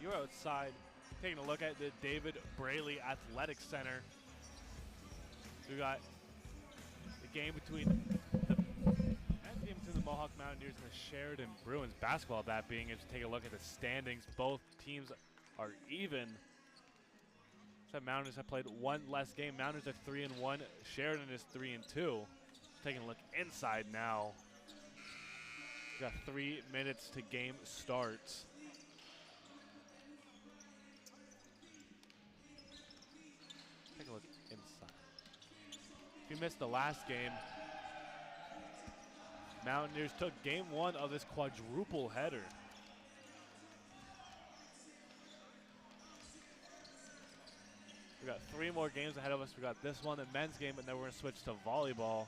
you're outside taking a look at the David Braley Athletic Center. So we got the game between the Mohawk Mountaineers and the Sheridan Bruins basketball. That being, if you take a look at the standings, both teams are even. So Mountaineers have played one less game. Mountaineers are 3-1. Sheridan is 3-2. Taking a look inside now. We got 3 minutes to game starts. Take a look inside. If you missed the last game, Mountaineers took game 1 of this quadruple header. We got 3 more games ahead of us. We got this one, the men's game, and then we're going to switch to volleyball.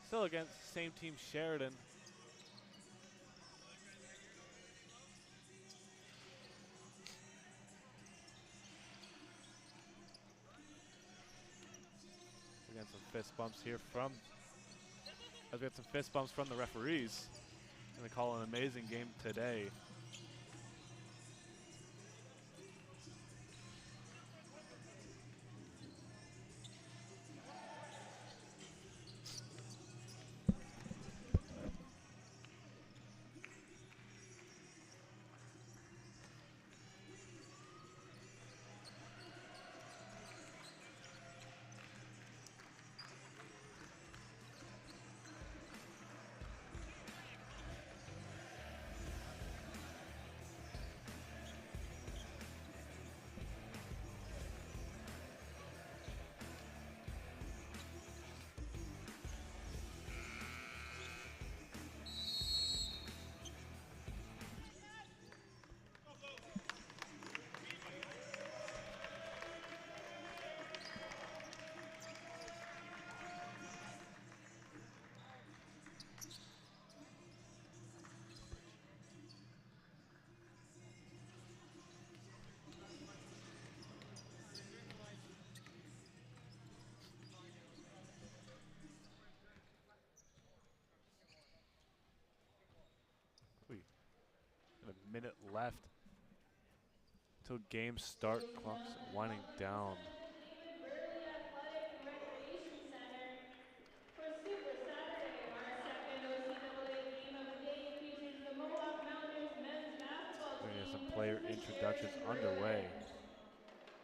Still against the same team, Sheridan. We got some fist bumps here from, as we had some fist bumps from the referees. Going to call an amazing game today. A minute left till game start. Clock's winding down. We're gonna get some player introductions underway.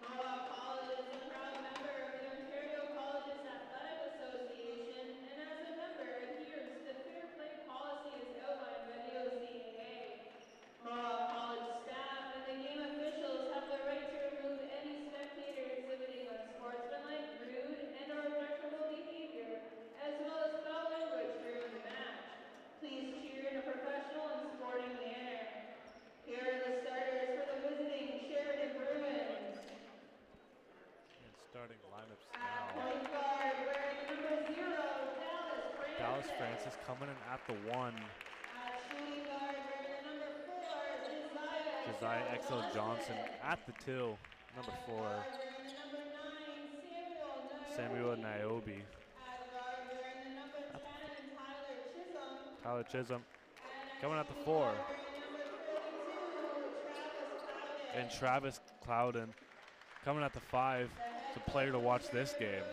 Mohawk College is a proud member of the Ontario Colleges Athletic Association, and as a member adheres to the fair play policy as outlined by the OCAA. Mohawk College staff and the game officials have the right to remove any spectator exhibiting unsportsmanlike, rude, and/or objectionable behavior, as well as foul language during the match. Please cheer in a professional and sporting manner. Here are the starters for the visiting Sheridan Bruins. And starting lineups At now. point guard, wearing number 0, Dallas Francis coming in at the 1. At shooting guard, wearing the number 4, Josiah Exel Johnson at the 2. Number 4. wearing the number 9, Samuel Niobe. At guard, wearing the number 10, Tyler Chisholm. Tyler Chisholm coming at the 4. Wearing number 32, Travis Cowden. And Travis Clouden coming at the 5. It's a player to watch this game.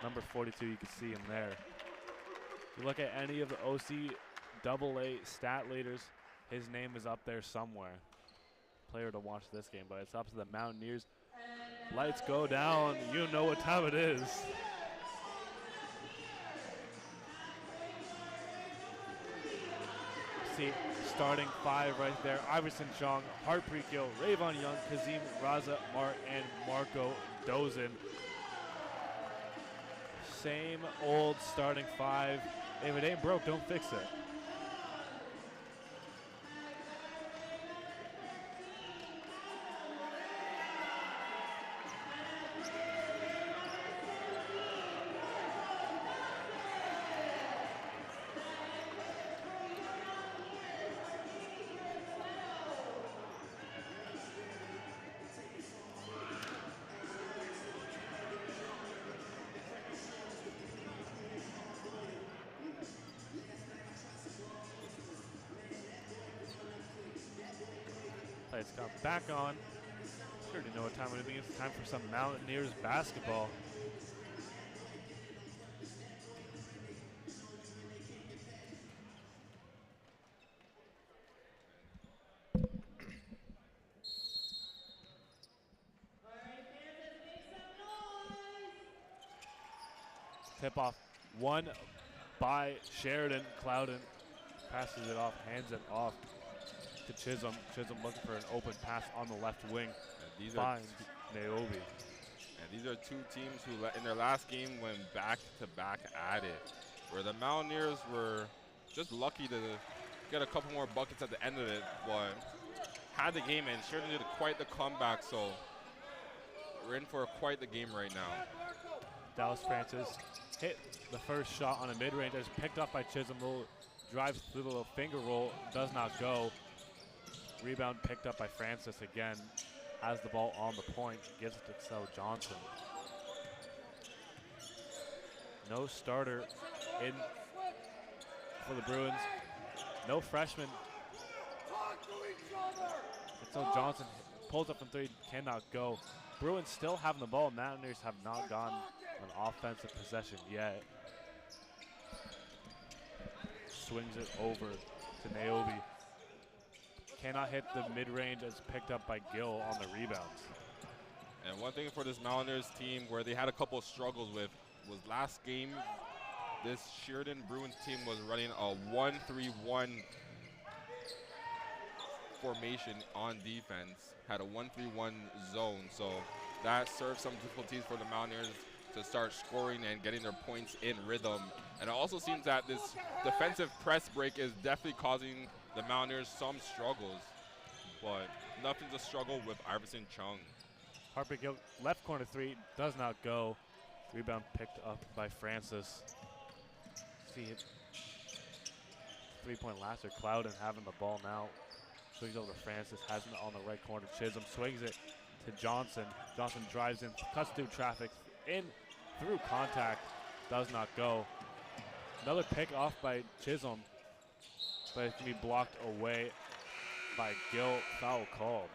Number 42, you can see him there. If you look at any of the OCAA stat leaders, his name is up there somewhere. Player to watch this game, but it's up to the Mountaineers. Lights go down. You know what time it is. See, starting 5 right there. Iverson Chong, Harpreet Gill, Rayvon Young, Kazim Raza Mart, and Marco Dozin. Same old starting 5. If it ain't broke, don't fix it. Lights come back on. Sure do know what time it is. It's time for some Mountaineers basketball. Tip off one by Sheridan. Clouden passes it off, hands it off to Chisholm. Chisholm looking for an open pass on the left wing. These finds Naomi. And these are two teams who in their last game went back-to-back at it, where the Mountaineers were just lucky to get a couple more buckets at the end of it, but had the game, and Sheridan did quite the comeback, so we're in for quite the game right now. Dallas Francis hit the first shot on a mid-range. It's picked up by Chisholm. Little drives through the little finger roll, does not go. Rebound picked up by Francis again. Has the ball on the point, gives it to Excel Johnson. No starter in for the Bruins. No freshman. Excel Johnson pulls up from three, cannot go. Bruins still having the ball. Mountaineers have not gotten an offensive possession yet. Swings it over to Naomi. Cannot hit the mid-range as picked up by Gill on the rebounds. And one thing for this Mountaineers team where they had a couple of struggles with was last game, this Sheridan Bruins team was running a 1-3-1 formation on defense, had a 1-3-1 zone, so that served some difficulties for the Mountaineers to start scoring and getting their points in rhythm. And it also seems that this defensive press break is definitely causing the Mountaineers some struggles, but nothing to struggle with Iverson Chung. Harper Gill, left corner three, does not go. Rebound picked up by Francis. See it. 3-point laster, Clouden having the ball now. Swings over to Francis, has it on the right corner. Chisholm swings it to Johnson. Johnson drives in, cuts through traffic, in through contact, does not go. Another pick off by Chisholm, but it can be blocked away by Gill. Foul called.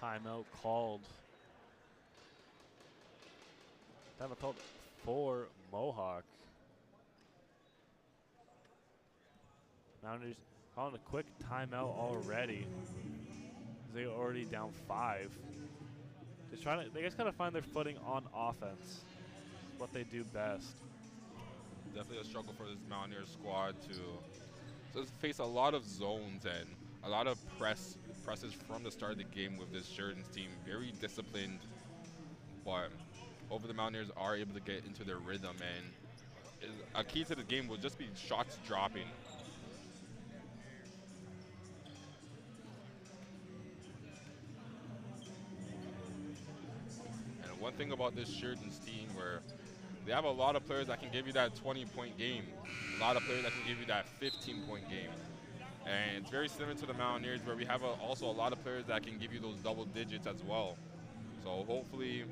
Timeout called. Timeout called for Mohawk. Mountaineers calling a quick timeout already. They're already down 5. Just trying to, they just gotta find their footing on offense. What they do best. Definitely a struggle for this Mountaineers squad to face a lot of zones and a lot of presses from the start of the game with this Sheridan's team. Very disciplined, but over the Mountaineers are able to get into their rhythm, and a key to the game will just be shots dropping. And one thing about this Sheridan's team, where they have a lot of players that can give you that 20-point game, a lot of players that can give you that 15-point game. And it's very similar to the Mountaineers, where we have also a lot of players that can give you those double digits as well. So hopefully,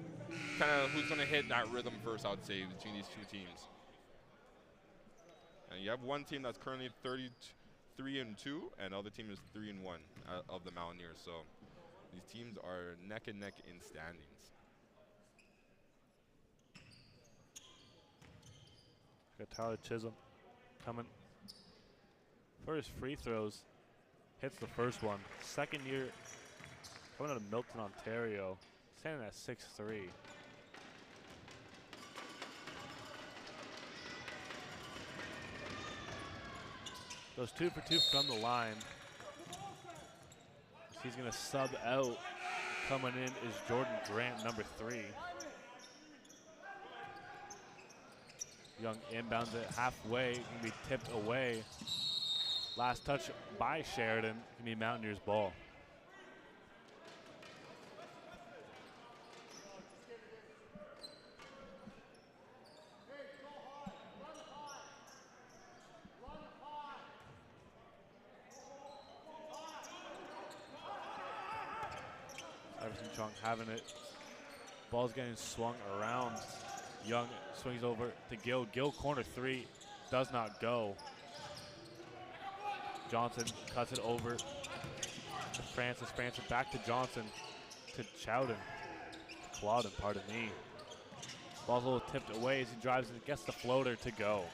kind of who's going to hit that rhythm first, I would say, between these two teams. And you have one team that's currently 33-2, and the other team is 3-1 of the Mountaineers. So these teams are neck and neck in standings. Got Tyler Chisholm coming for his free throws. Hits the first one. Second year coming out of Milton, Ontario. Standing at 6'3". Goes 2 for 2 from the line. He's going to sub out. Coming in is Jordan Grant, number 3. Young inbounds it halfway, can be tipped away. Last touch by Sheridan, can be Mountaineers ball. Iverson Chung having it. Ball's getting swung around. Young swings over to Gill. Gill corner three, does not go. Johnson cuts it over to Francis. Francis back to Johnson, to Chowden. Clodden, pardon me. Ball's a little tipped away as he drives and gets the floater to go.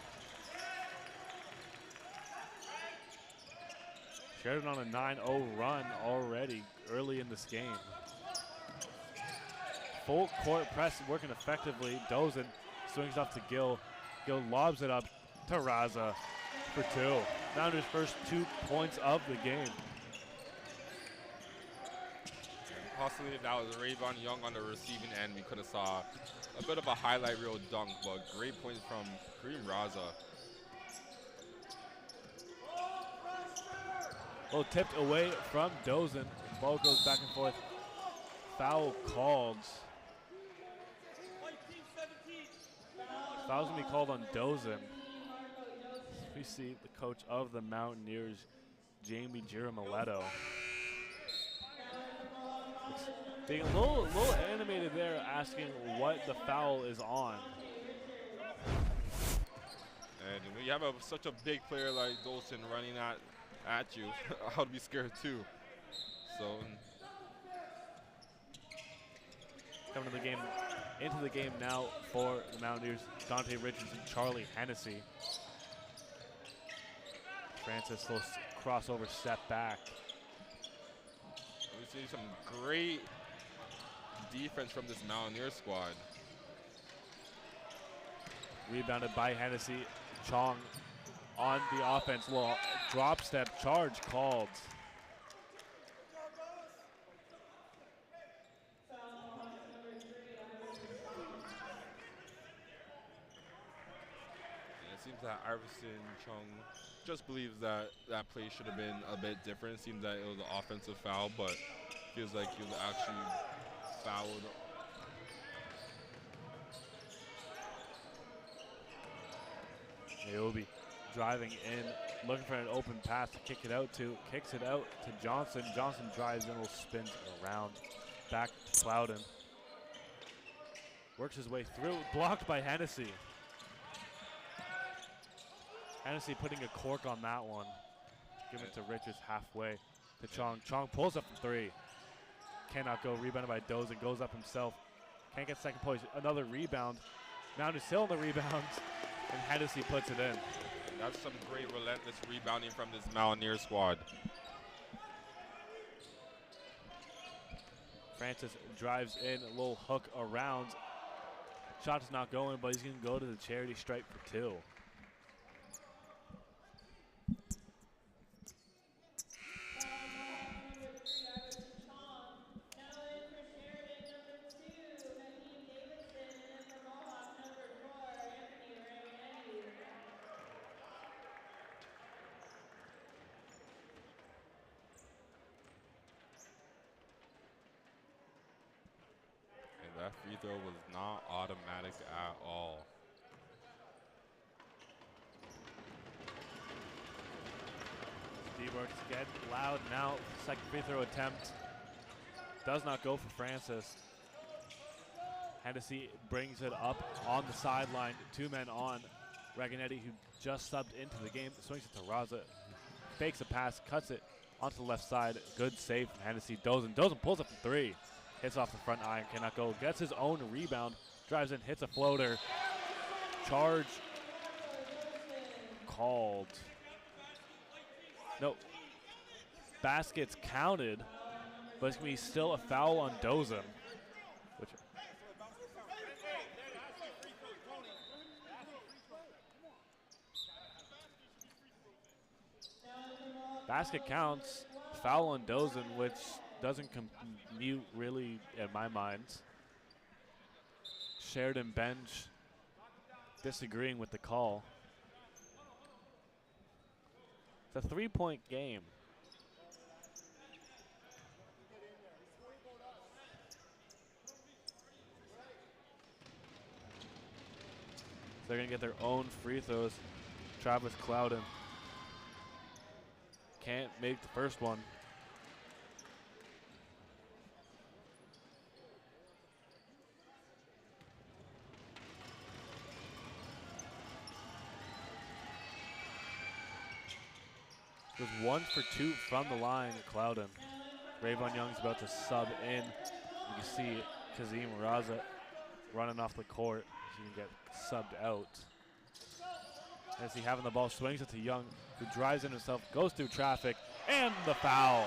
Sheridan on a 9-0 run already early in this game. Full court press working effectively. Dozen swings up to Gill. Gill lobs it up to Raza for two. Mountaineers' first 2 points of the game. Possibly if that was Rayvon Young on the receiving end, we could have saw a bit of a highlight reel dunk, but great points from Kareem Raza. Well, tipped away from Dozen. Ball goes back and forth. Foul called. Foul's gonna be called on Dozen. We see the coach of the Mountaineers, Jamie Giramaletto. Being a little animated there, asking what the foul is on. And when you have such a big player like Dolson running at you, I would be scared too. So coming to the game, into the game now for the Mountaineers, Dante Richardson, Charlie Hennessy. Francis, little crossover step back. We see some great defense from this Mountaineer squad. Rebounded by Hennessy. Chong on the offense. Little drop step charge called. It seems that Iverson Chung just believes that that play should have been a bit different. It seems that it was an offensive foul, but feels like he was actually fouled. Naobi driving in, looking for an open pass to kick it out to. Kicks it out to Johnson. Johnson drives in, will spins around. Back to Plowden. Works his way through, blocked by Hennessy. Hennessy putting a cork on that one. Giving it to Richards halfway to Chong. Chong pulls up from three. Cannot go, rebounded by Dozen, goes up himself. Can't get second place, another rebound. Mountain still on the rebound, and Hennessy puts it in. That's some great relentless rebounding from this Mountaineer squad. Francis drives in, a little hook around. Shot's not going, but he's gonna go to the charity stripe for two. That free throw was not automatic at all. D-Works get loud now. Second free throw attempt. Does not go for Francis. Hennessy brings it up on the sideline. 2 men on. Raganetti, who just subbed into the game, swings it to Raza. Fakes a pass, cuts it onto the left side. Good save from Hennessy. Dozen pulls up from three. Hits off the front iron, cannot go. Gets his own rebound, drives in, hits a floater. Charge called. No. Baskets counted, but it's going to be still a foul on Dozen. Basket counts, foul on Dozen, which doesn't compute really in my mind. Sheridan bench disagreeing with the call. It's a 3-point game. They're going to get their own free throws. Travis Clouden can't make the first one. Goes 1 for 2 from the line, Clouden. Rayvon Young's about to sub in. You can see Kazim Raza running off the court. So he can get subbed out. As he having the ball, swings it to Young, who drives in himself, goes through traffic, and the foul.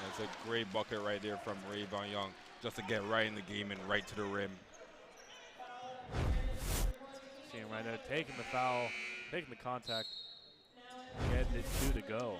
That's a great bucket right there from Rayvon Young, just to get right in the game and right to the rim. See him right there, taking the foul, taking the contact, getting it 2 to go.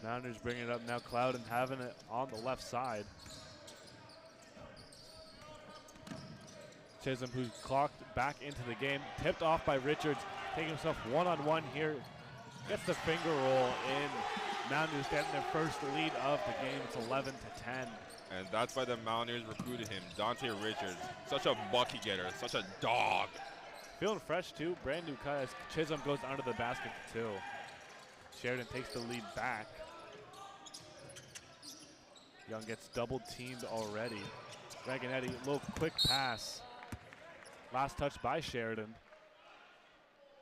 Mountaineers bringing it up now. Clouden having it on the left side. Chisholm, who's clocked back into the game, tipped off by Richards, taking himself one-on-one here. Gets the finger roll in. Mountaineers getting their first lead of the game. It's 11 to 10. And that's why the Mountaineers recruited him, Dante Richards. Such a bucket getter, such a dog. Feeling fresh too. Brand new cut as Chisholm goes under the basket for 2. Sheridan takes the lead back. Young gets double teamed already. Raganetti, little quick pass. Last touch by Sheridan.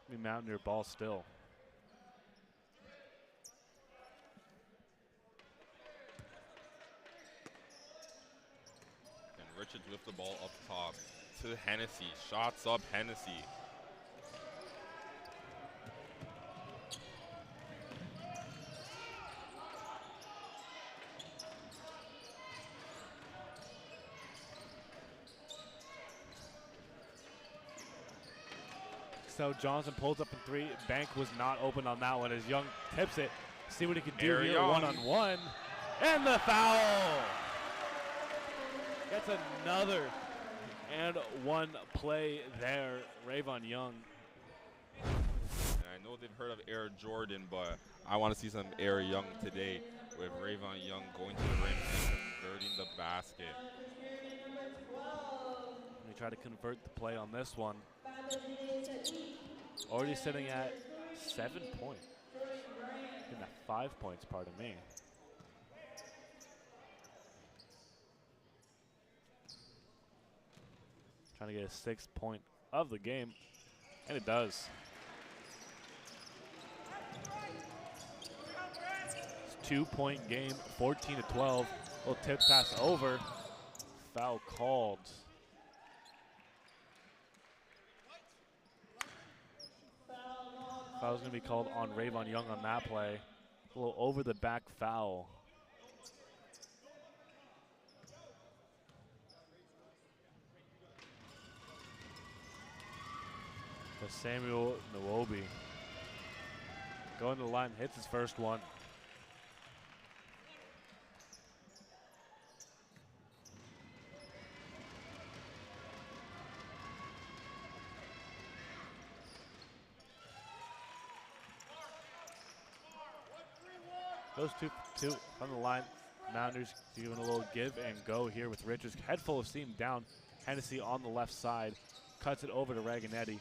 The Mountaineer ball still. And Richards with the ball up top to Hennessy. Shots up Hennessy. So Johnson pulls up in 3. Bank was not open on that one as Young tips it. See what he can do here, one-on-one. And the foul! Gets another and one play there, Rayvon Young. And I know they've heard of Air Jordan, but I want to see some Air Young today with Rayvon Young going to the rim and converting the basket. Let me try to convert the play on this one. Already sitting at 7 points. Getting that 5 points, pardon me. Trying to get a 6th point of the game, and it does. It's 2-point game, 14 to 12. Little tip pass over. Foul called. Foul's going to be called on Rayvon Young on that play. A little over the back foul. To Samuel Nwobi. Going to the line, hits his first one. Those two on the line. Mountaineers giving a little give and go here with Richards. Head full of steam down. Hennessy on the left side. Cuts it over to Raganetti,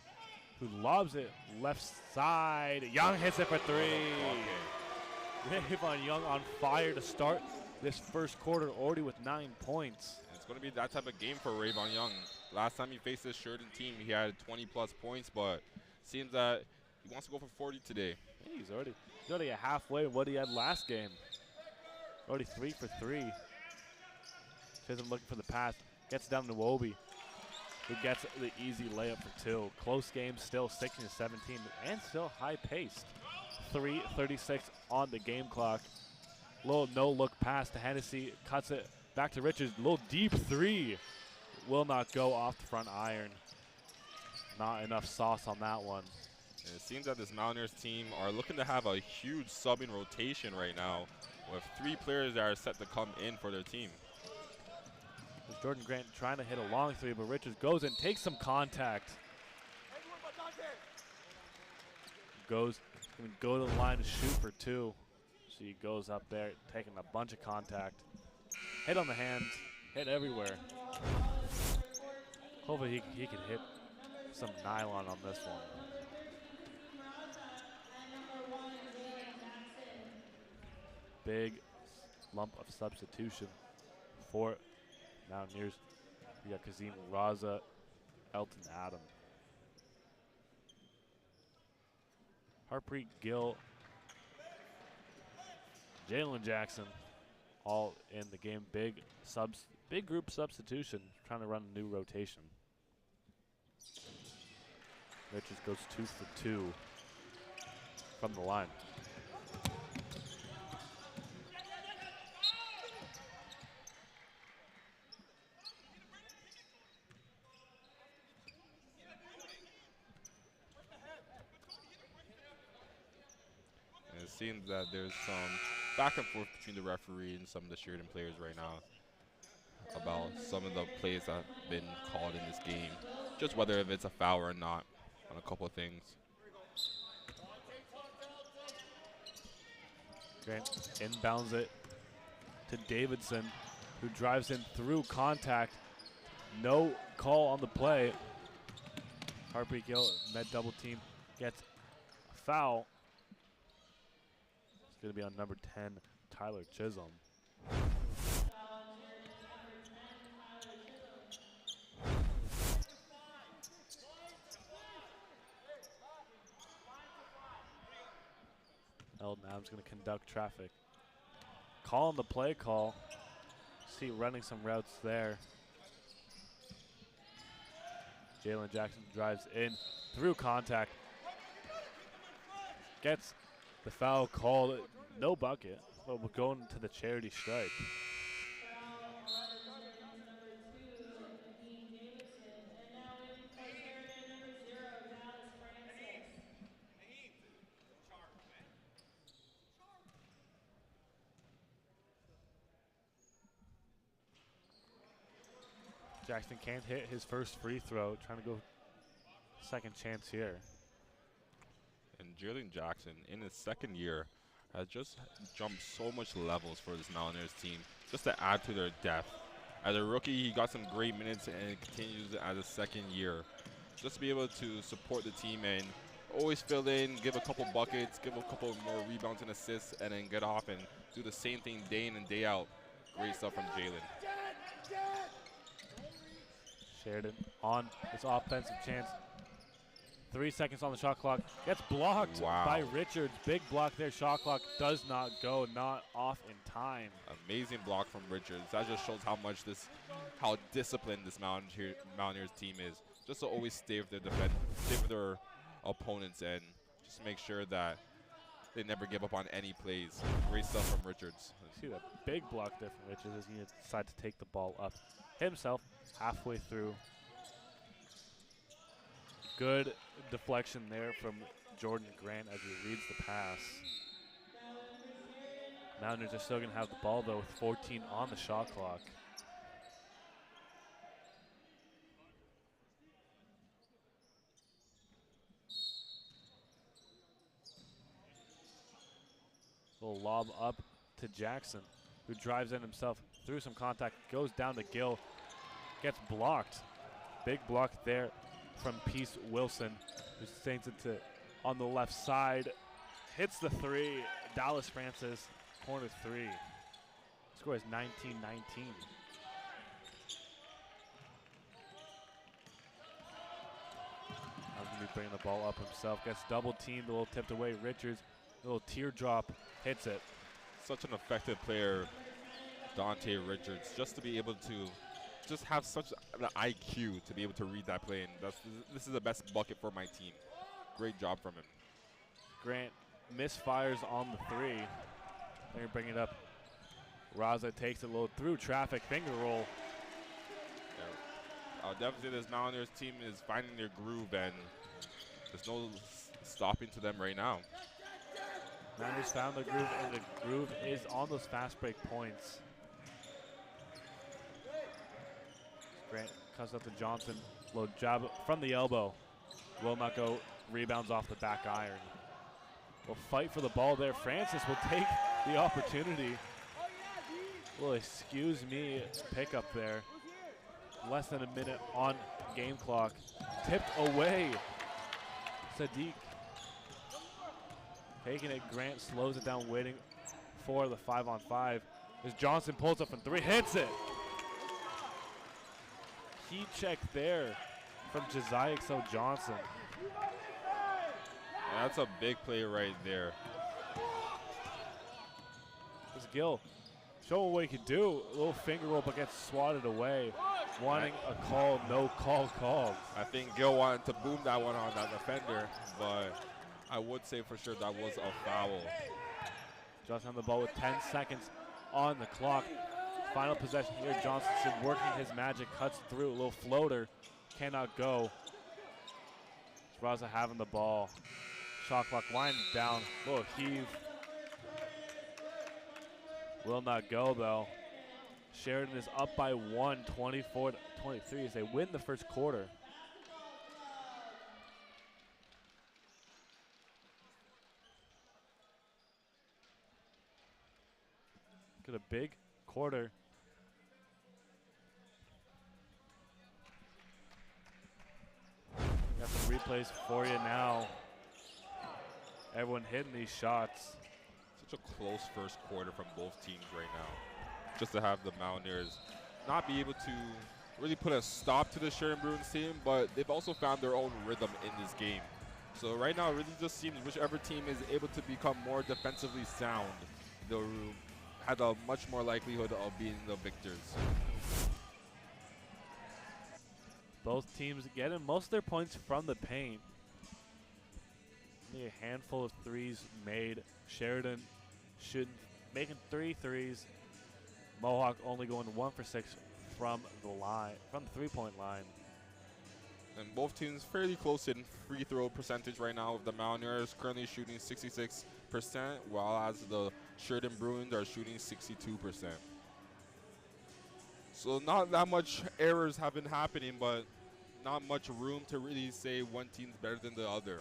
who lobs it left side. Young hits it for 3. Rayvon Young on fire to start this first quarter, already with 9 points. It's going to be that type of game for Rayvon Young. Last time he faced this Sheridan team, he had 20-plus points, but seems that he wants to go for 40 today. Yeah, he's already at halfway of what he had last game. Already 3 for 3. Chisholm looking for the pass. Gets down to Nwobi, who gets the easy layup for 2. Close game still, 16-17, and still high-paced. 3:36 on the game clock. Little no-look pass to Hennessy. Cuts it back to Richards. Little deep 3. Will not go off the front iron. Not enough sauce on that one. And it seems that this Mountaineers team are looking to have a huge subbing rotation right now with 3 players that are set to come in for their team. There's Jordan Grant trying to hit a long 3, but Richards goes in, takes some contact. Going to go to the line to shoot for 2. So he goes up there, taking a bunch of contact. Hit on the hands, hit everywhere. Hopefully he can hit some nylon on this one. Big lump of substitution for Mountaineers. We got Kazim Raza, Elton Adam. Harpreet Gill, Jalen Jackson, all in the game. Big group substitution, trying to run a new rotation. Richards goes 2 for 2 from the line. And it seems that there's some back and forth between the referee and some of the Sheridan players right now about some of the plays that have been called in this game, just whether if it's a foul or not on a couple of things. Grant inbounds it to Davidson, who drives in through contact. No call on the play. Harpreet Gill, med double team, gets a foul. It's going to be on number 10, Tyler Chisholm. Elton Adams going to conduct traffic. Call on the play call. See running some routes there. Jalen Jackson drives in through contact. Gets the foul called. No bucket, but we're going to the charity stripe. Jackson can't hit his first free throw, trying to go second chance here. And Jalen Jackson, in his second year, has just jumped so much levels for this Mountaineers team, just to add to their depth. As a rookie, he got some great minutes and continues as a second year. Just to be able to support the team and always fill in, give a couple buckets, give a couple more rebounds and assists, and then get off and do the same thing day in and day out. Great stuff from Jalen. Sheridan on his offensive chance. 3 seconds on the shot clock. Gets blocked by Richards. Big block there. Shot clock does not go, not off in time. Amazing block from Richards. That just shows how disciplined this Mountaineers team is. Just to always stay with their opponents and just make sure that they never give up on any plays. Great stuff from Richards. See that big block there from Richards as he decides to take the ball up himself halfway through. Good deflection there from Jordan Grant as he reads the pass. Mountaineers are still going to have the ball, though, with 14 on the shot clock. Little lob up to Jackson, who drives in himself through some contact, goes down to Gill, gets blocked. Big block there from Peace Wilson, who sinks it to on the left side, hits the three. Dallas Francis, corner three. Score is 19-19. I'm going to be bringing the ball up himself. Gets double teamed, a little tipped away. Richards, a little teardrop, hits it. Such an effective player, Dante Richards, just to be able to just have such an IQ to be able to read that play. And this is the best bucket for my team. Great job from him. Grant misfires on the three. They're bringing it up. Raza takes it low through traffic, finger roll. Yeah. I'll definitely say this Mountaineers team is finding their groove, and there's no stopping to them right now. Mountaineers found the groove, and the groove is on those fast break points. Grant cuts up to Johnson. Low jab from the elbow. Will not go. Rebounds off the back iron. Will fight for the ball there. Francis will take the opportunity. Well, excuse me, pick up there. Less than a minute on game clock. Tipped away. Sadiq taking it. Grant slows it down, waiting for the 5-on-5. As Johnson pulls up from 3, hits it. Key check there from Josiah Excel Johnson. Yeah, that's a big play right there. This Gill showing what he can do. A little finger roll, but gets swatted away. Wanting a call, no call called. I think Gil wanted to boom that one on that defender, but I would say for sure that was a foul. Johnson on the ball with 10 seconds on the clock. Final possession here. Johnson working his magic, cuts through. A little floater, cannot go. Raza having the ball. Shot clock winding down. Little heave. Will not go though. Sheridan is up by 1, 24-23 as they win the first quarter. Get a big quarter. Got some replays for you now. Everyone hitting these shots. Such a close first quarter from both teams right now. Just to have the Mountaineers not be able to really put a stop to the Sheridan Bruins team, but they've also found their own rhythm in this game. So right now it really just seems whichever team is able to become more defensively sound, they'll have a much more likelihood of being the victors. Both teams getting most of their points from the paint. Only a handful of threes made. Sheridan making 3 threes. Mohawk only going 1 for 6 from the line, from the 3-point line. And both teams fairly close in free throw percentage right now, with the Mountaineers currently shooting 66%, while as the Sheridan Bruins are shooting 62%. So not that much errors have been happening, but not much room to really say one team's better than the other.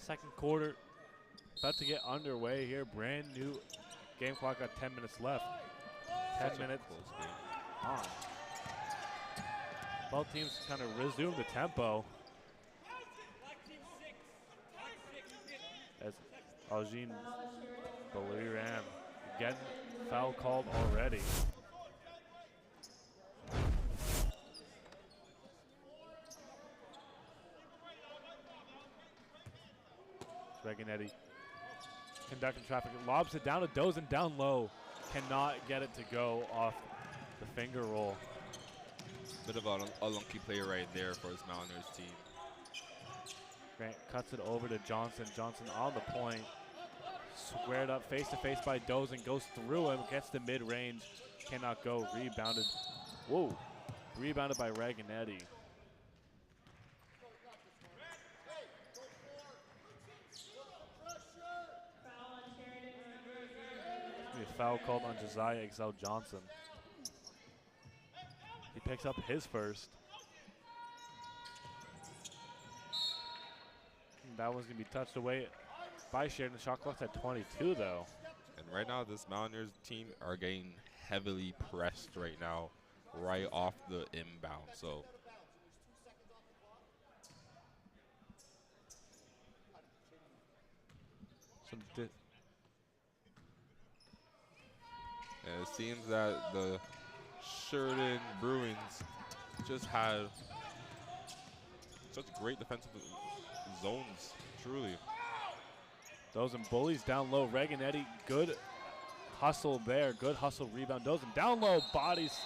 Second quarter about to get underway here. Brand new game clock, got 10 minutes left. 10 minutes on. Both teams kind of resume the tempo. As Algin Beliran getting foul called already. Reganetti conducting traffic, lobs it down to Dozen down low. Cannot get it to go off the finger roll. Bit of a lunky play right there for his Mountaineers team. Grant cuts it over to Johnson. Johnson on the point. Squared up face to face by Dozen. Goes through him, gets the mid range. Cannot go. Rebounded. Whoa. Rebounded by Reganetti. Foul called on Josiah Excel Johnson. He picks up his first. And that one's going to be touched away by Sheridan. The shot clock's at 22, though. And right now, this Mountaineers team are getting heavily pressed right now, right off the inbound. So and it seems that the Sheridan Bruins just had such great defensive zones, truly. Dozen bullies down low. Reganetti, good hustle there. Good hustle rebound. Dozen down low, bodies.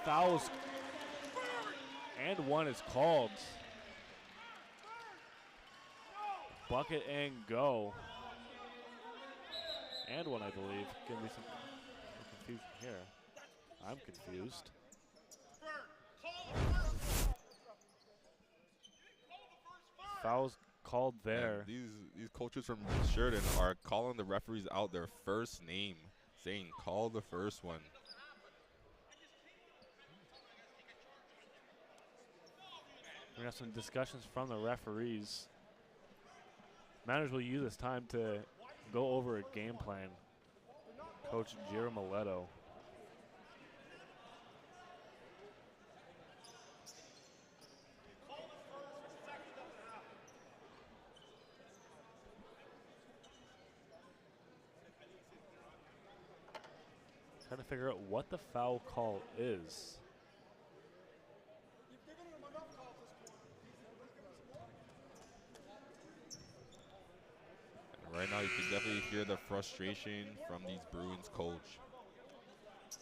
Fouls And one is called. Bucket and go. And one, I believe. Give me some confusion here. I'm confused. Fouls called there. And these coaches from Sheridan are calling the referees out their first name, saying call the first one. We're going to have some discussions from the referees. Managers will use this time to go over a game plan. Coach Jiro Mileto. Trying to figure out what the foul call is. And right now you can definitely hear the frustration from these Bruins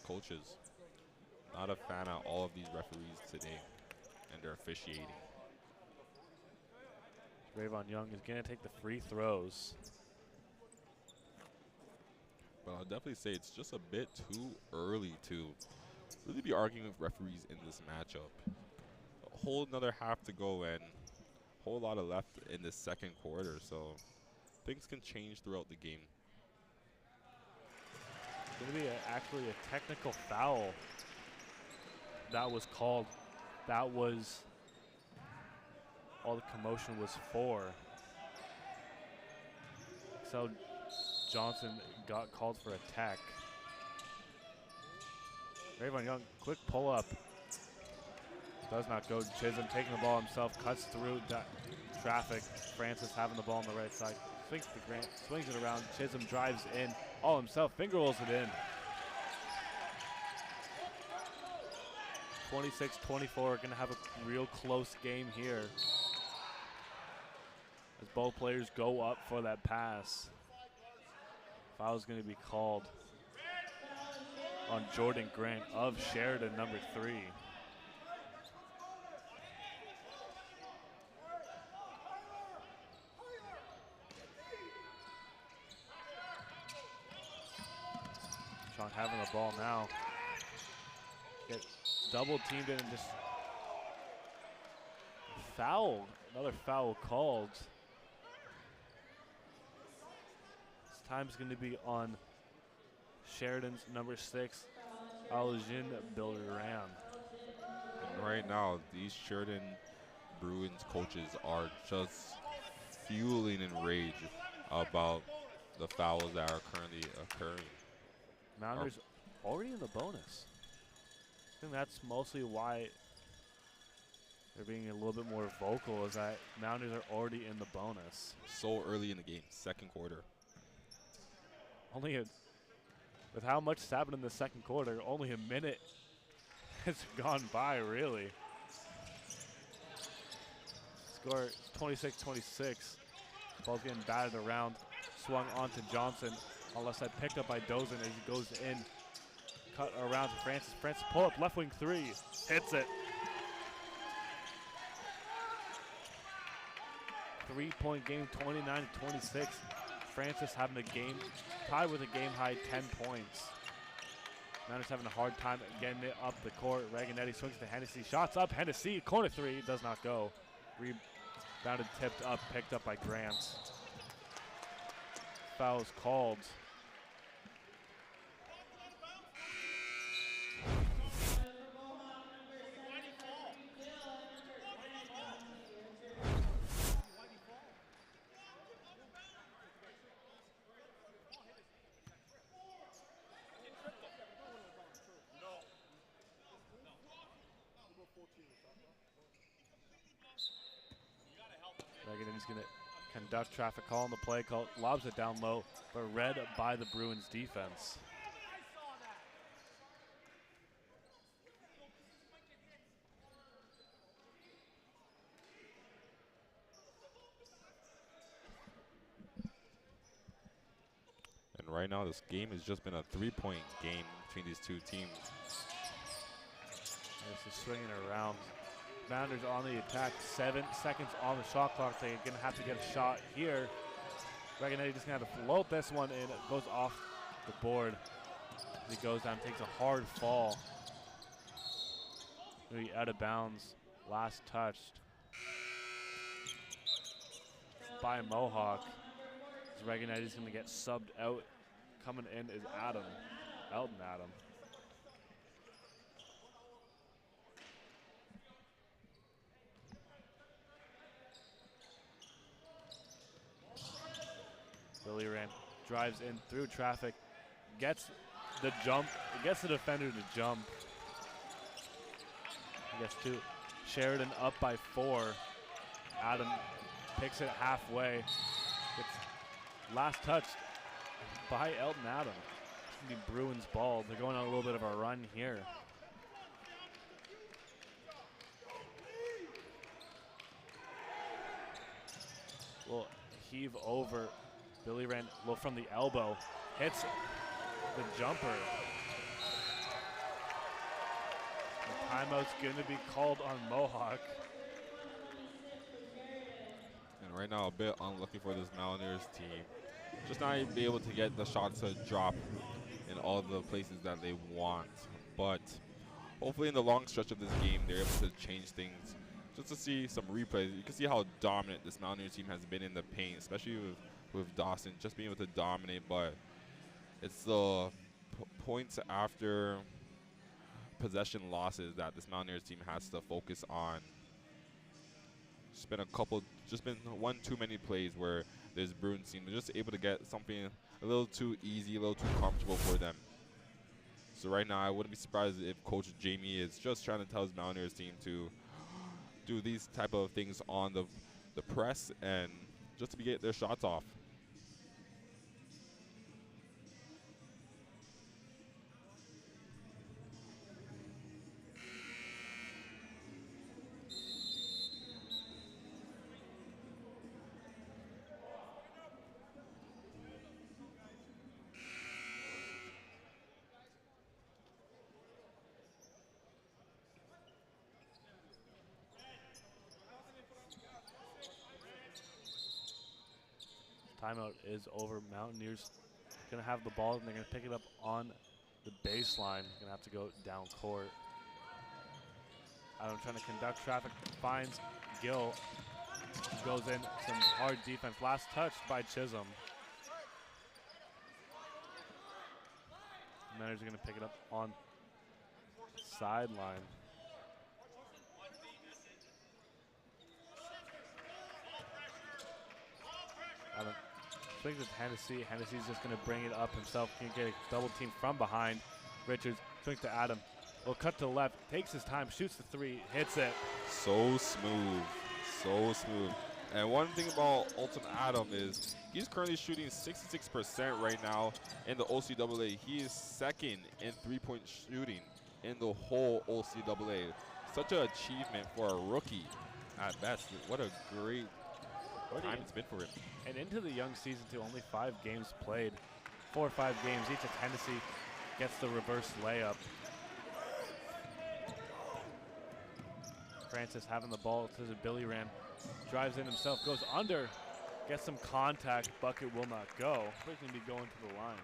coaches. Not a fan of all of these referees today and their officiating. Rayvon Young is going to take the free throws. But I'll definitely say it's just a bit too early to really be arguing with referees in this matchup. A whole another half to go and a whole lot of left in the second quarter, so things can change throughout the game. It's going to be actually a technical foul that was called. That was all the commotion was for. So Johnson got called for a tech. Rayvon Young, quick pull up. Does not go. Chisholm taking the ball himself, cuts through traffic. Francis having the ball on the right side. Swings to Grant, swings it around. Chisholm drives in all himself, finger rolls it in. 26-24, going to have a real close game here as both players go up for that pass. Foul's going to be called on Jordan Grant of Sheridan, number 3. Strong having the ball now. Get double teamed in and just foul. Another foul called. This time's going to be on Sheridan's number 6, Aljin Bilran. And right now, these Sheridan Bruins coaches are just fueling in rage about the fouls that are currently occurring. Mounders already in the bonus. I think that's mostly why they're being a little bit more vocal, is that Mounders are already in the bonus. So early in the game, second quarter. With how much has happened in the second quarter, only a minute has gone by, really. Score 26-26. Ball's getting batted around, swung onto Johnson. On the left side, picked up by Dozen as he goes in. Cut around to Francis. Francis pull up, left wing 3. Hits it. 3-point game, 29-26. Francis having a game, tied with a game high 10 points. Manners having a hard time getting it up the court. Raganetti swings to Hennessy. Shots up, Hennessy, corner 3, does not go. Rebounded, tipped up, picked up by Grant. Fouls called. He's going to conduct traffic call on the play, lobs it down low, but read by the Bruins defense. And right now, this game has just been a 3-point game between these two teams. This is swinging around. Mountaineers on the attack. 7 seconds on the shot clock. They're going to have to get a shot here. Reganetti just going to have to float this one in. It goes off the board. He goes down, takes a hard fall. Maybe out of bounds. Last touched by Mohawk. Reganetti's going to get subbed out. Coming in is Elton Adam. Billy Rand drives in through traffic, gets the jump, gets the defender to jump. Gets to Sheridan up by 4. Adam picks it halfway. Gets last touch by Elton Adam. It's going to be Bruins ball. They're going on a little bit of a run here. Will heave over. Billy Rand from the elbow. Hits the jumper. The timeout's going to be called on Mohawk. And right now, a bit unlucky for this Mountaineers team. Just not even be able to get the shots to drop in all the places that they want. But hopefully in the long stretch of this game, they're able to change things. Just to see some replays. You can see how dominant this Mountaineers team has been in the paint, especially with Dawson just being able to dominate. But it's the points after possession losses that this Mountaineers team has to focus on. Just been one too many plays where this Bruins team is just able to get something a little too easy, a little too comfortable for them. So right now, I wouldn't be surprised if Coach Jamie is just trying to tell his Mountaineers team to do these type of things on the press and just to get their shots off. Timeout is over. Mountaineers going to have the ball, and they're going to pick it up on the baseline. Going to have to go down court. Adam trying to conduct traffic, finds Gill. Goes in, some hard defense. Last touch by Chisholm. Mountaineers are going to pick it up on sideline. Adam swings with Hennessy. Hennessy's just going to bring it up himself. Can get a double team from behind. Richards swings to Adam. Will cut to the left. Takes his time. Shoots the 3. Hits it. So smooth. So smooth. And one thing about Ultim Adam is he's currently shooting 66% right now in the OCAA. He is second in three-point shooting in the whole OCAA. Such an achievement for a rookie at best. What a great time it's been for him. And into the young season too, only 5 games played. 4 or 5 games each at Tennessee. Gets the reverse layup. Francis having the ball to the Billy Rand. Drives in himself, goes under. Gets some contact, bucket will not go. He's going to be going to the line.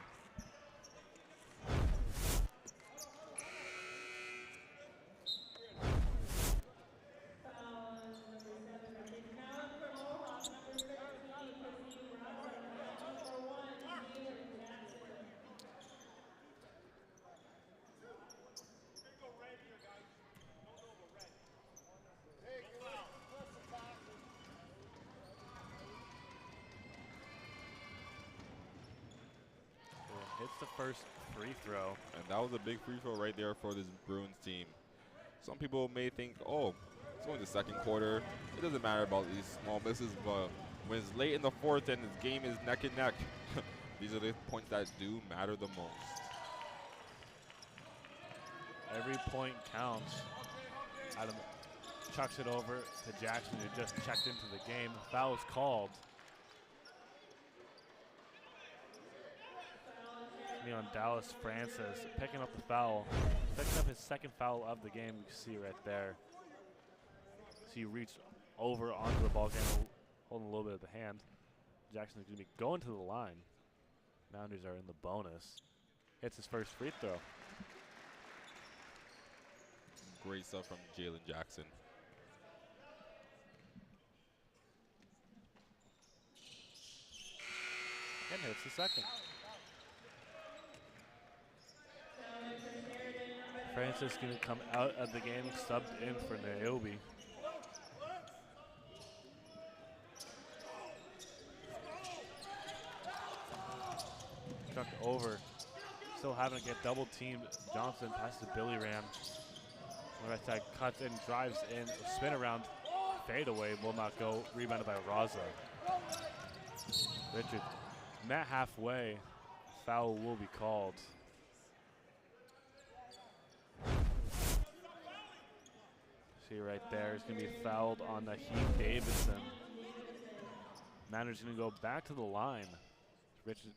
Hits the first free throw. And that was a big free throw right there for this Bruins team. Some people may think, oh, it's only the second quarter. It doesn't matter about these small misses, but when it's late in the fourth and this game is neck and neck, these are the points that do matter the most. Every point counts. Adam chucks it over to Jackson, who just checked into the game. Foul is called. On Dallas Francis, picking up the foul. Picking up his second foul of the game, you can see right there. See, reached over onto the ball, again, holding a little bit of the hand. Jackson's going to be going to the line. Mountaineers are in the bonus. Hits his first free throw. Great stuff from Jalen Jackson. And hits the second. Francis going to come out of the game, subbed in for Niobe. Chucked over. Still having to get double teamed. Johnson passes to Billy Ram. On the right side, cuts in, drives in, spin around, fade away, will not go. Rebounded by Raza. Richard met halfway. Foul will be called. See right there, it's going to be fouled on Naheem Davidson. Mountaineers going to go back to the line. Richard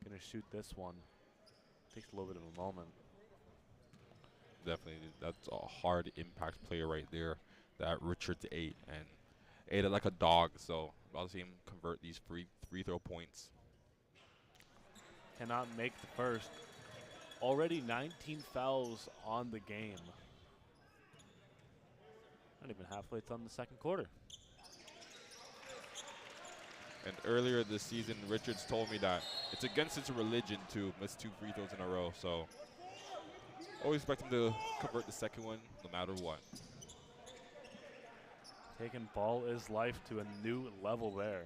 going to shoot this one. Takes a little bit of a moment. Definitely, that's a hard impact player right there. That Richard's 8 and ate it like a dog. So about to see him convert these free throw points. Cannot make the first. Already 19 fouls on the game. Not even halfway done the second quarter. And earlier this season, Richards told me that it's against his religion to miss 2 free throws in a row. So always expect him to convert the second one no matter what. Taking ball is life to a new level there.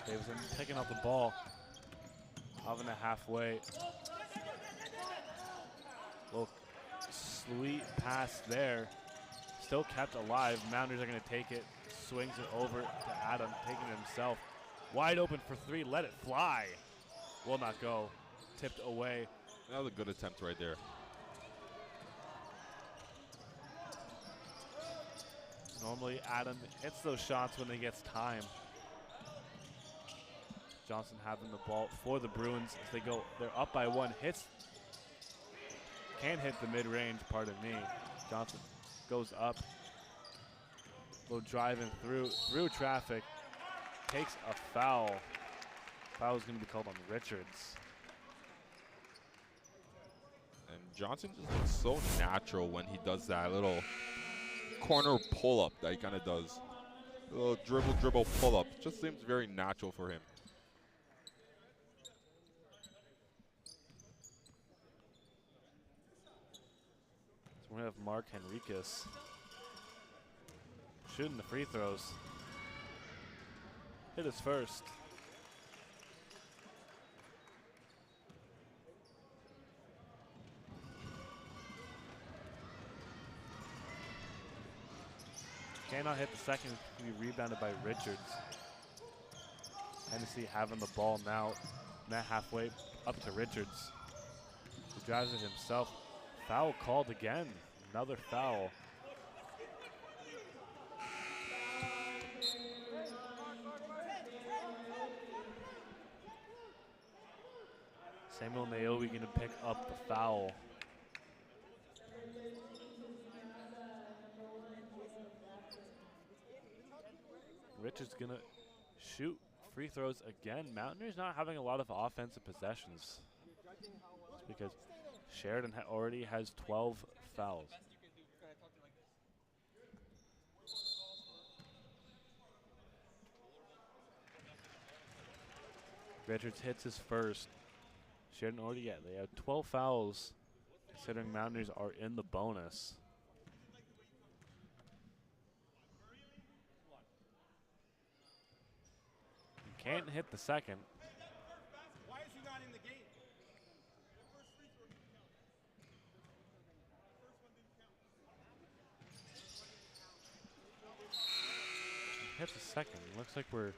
Davidson picking up the ball. Having a halfway. Little sweet pass there. Still kept alive. Mountaineers are going to take it. Swings it over to Adam, taking it himself. Wide open for 3. Let it fly. Will not go. Tipped away. That was a good attempt right there. Normally, Adam hits those shots when he gets time. Johnson having the ball for the Bruins as they go. They're up by 1. Hits. Can't hit the mid-range, pardon me. Johnson goes up. Little driving through traffic. Takes a foul. Foul is going to be called on Richards. And Johnson just looks so natural when he does that little corner pull-up that he kind of does. A little dribble pull-up. Just seems very natural for him. So we have Mark Henriquez shooting the free throws. Hit his first. Cannot hit the second. Be rebounded by Richards. Hennessy having the ball now. Net halfway up to Richards. He drives it himself. Foul called again. Another foul. Samuel Naomi going to pick up the foul. Richards going to shoot free throws again. Mountaineers not having a lot of offensive possessions. It's because Sheridan already has 12 fouls. Richards hits his first. Sheridan already, they have 12 fouls, considering Mountaineers are in the bonus. Can't hit the second. Why is he not in the game? Hit the second. Looks like we're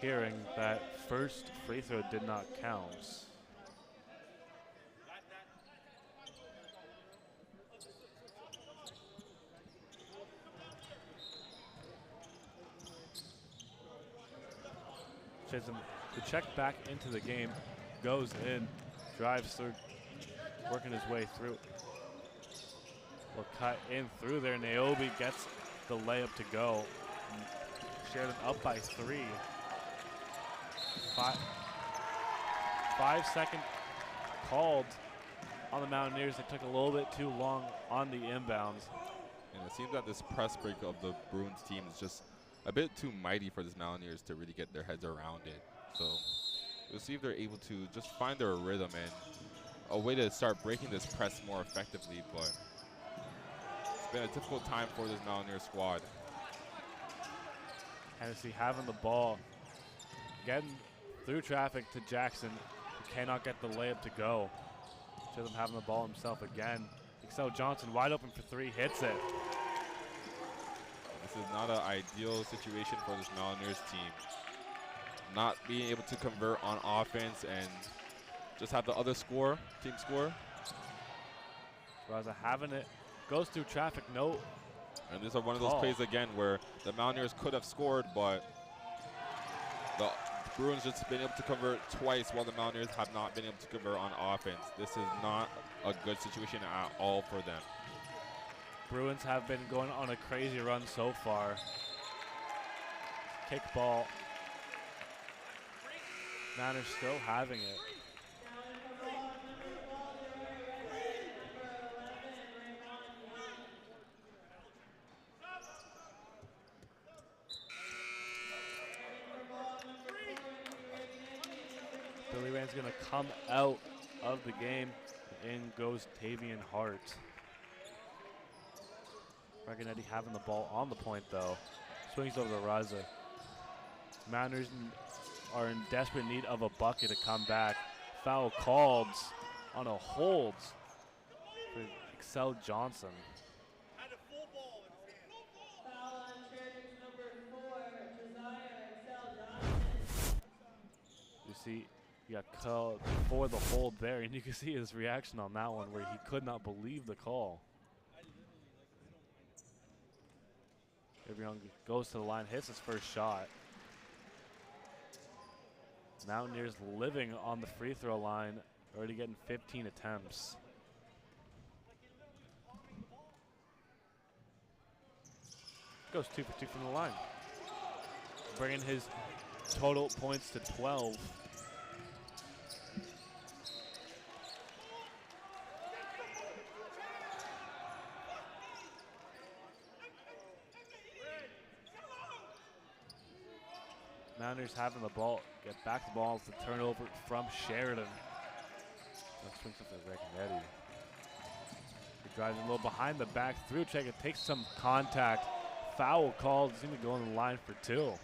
hearing that first free throw did not count. Chisholm to check back into the game, goes in, drives through, working his way through. will cut in through there. Niobe gets the layup to go. Sheridan up by 3. 5 second called on the Mountaineers. They took a little bit too long on the inbounds. And it seems that this press break of the Bruins team is just a bit too mighty for this Mountaineers to really get their heads around it. So we'll see if they're able to just find their rhythm and a way to start breaking this press more effectively. But it's been a difficult time for this Mountaineer squad. Hennessy having the ball, getting through traffic to Jackson, who cannot get the layup to go. Chisholm having the ball himself again. Excel Johnson wide open for 3, hits it. This is not an ideal situation for this Mountaineers team. Not being able to convert on offense and just have the other team score. Raza having it, goes through traffic, no. And these are one of those plays again where the Mountaineers could have scored, but the Bruins just been able to convert twice while the Mountaineers have not been able to convert on offense. This is not a good situation at all for them. Bruins have been going on a crazy run so far. Kick ball. Mountaineers still having it. Billy Rand's gonna come out of the game. In goes Tavian Hart. Reganetti having the ball on the point though. Swings over to Raza. Mountaineers are in desperate need of a bucket to come back. Foul called on a hold for Excel Johnson. Foul on Sheridan's number 4, Josiah Excel Johnson. You see, he got called for the hold there, and you can see his reaction on that one where he could not believe the call. Young goes to the line, hits his first shot. Mountaineers living on the free throw line, already getting 15 attempts. Goes 2 for 2 from the line. Bringing his total points to 12. Mountaineers having the ball, get back the ball. It's a turnover from Sheridan. That swings up to Reganetti. He drives a little behind the back through check. It takes some contact. Foul called. He's going to go on the line for 2.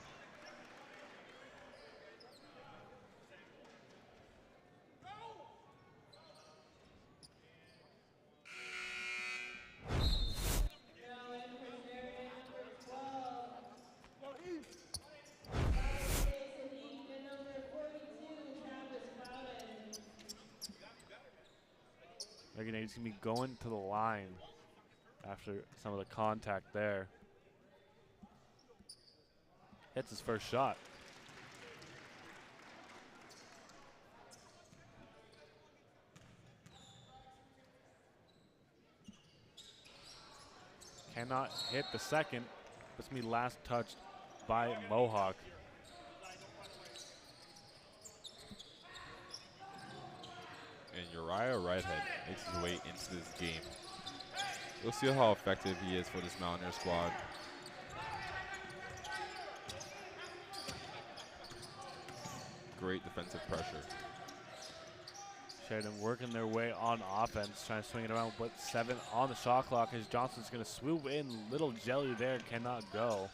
Reganetti's going to be going to the line after some of the contact there. Hits his first shot. Cannot hit the second. This will be last touched by Mohawk. And Uriah Whitehead makes his way into this game. We'll see how effective he is for this Mountaineer squad. Great defensive pressure. Sheridan working their way on offense, trying to swing it around, but 7 on the shot clock as Johnson's going to swoop in. Little jelly there, cannot go.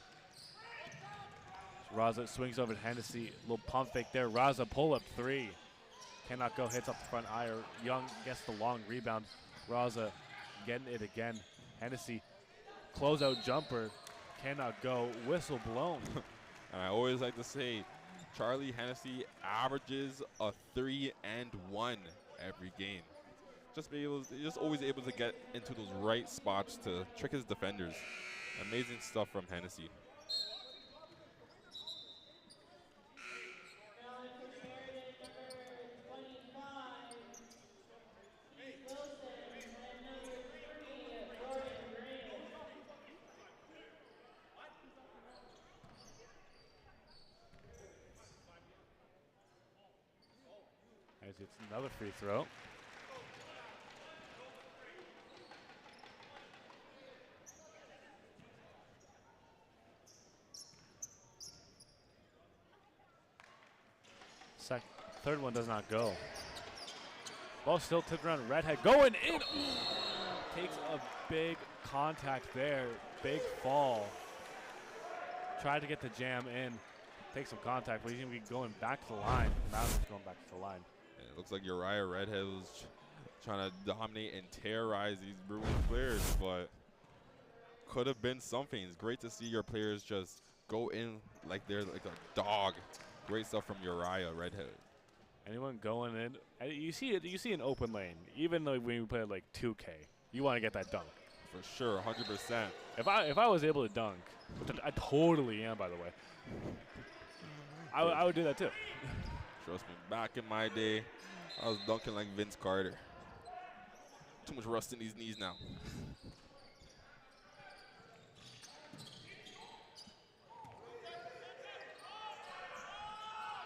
Raza swings over to Hennessy. Little pump fake there. Raza pull up 3. Cannot go, hits up the front eye. Young gets the long rebound. Raza getting it again. Hennessy, closeout jumper, cannot go. Whistle blown. And I always like to say, Charlie Hennessy averages a 3 and 1 every game. Just always able to get into those right spots to trick his defenders. Amazing stuff from Hennessy. As it's another free throw. Third one does not go. Ball still tipped around. Redhead going in. Takes a big contact there. Big fall. Tried to get the jam in. Take some contact, but he's going to be going back to the line. Mountain's going back to the line. And it looks like Uriah Redhead was trying to dominate and terrorize these Bruins players, but could have been something. It's great to see your players just go in like they're like a dog. Great stuff from Uriah Redhead. Anyone going in, you see it. You see an open lane. Even though when we play like 2K, you want to get that dunk. For sure, 100%. If I was able to dunk, which I totally am, by the way, I would do that too. Trust me, back in my day, I was dunking like Vince Carter. Too much rust in these knees now.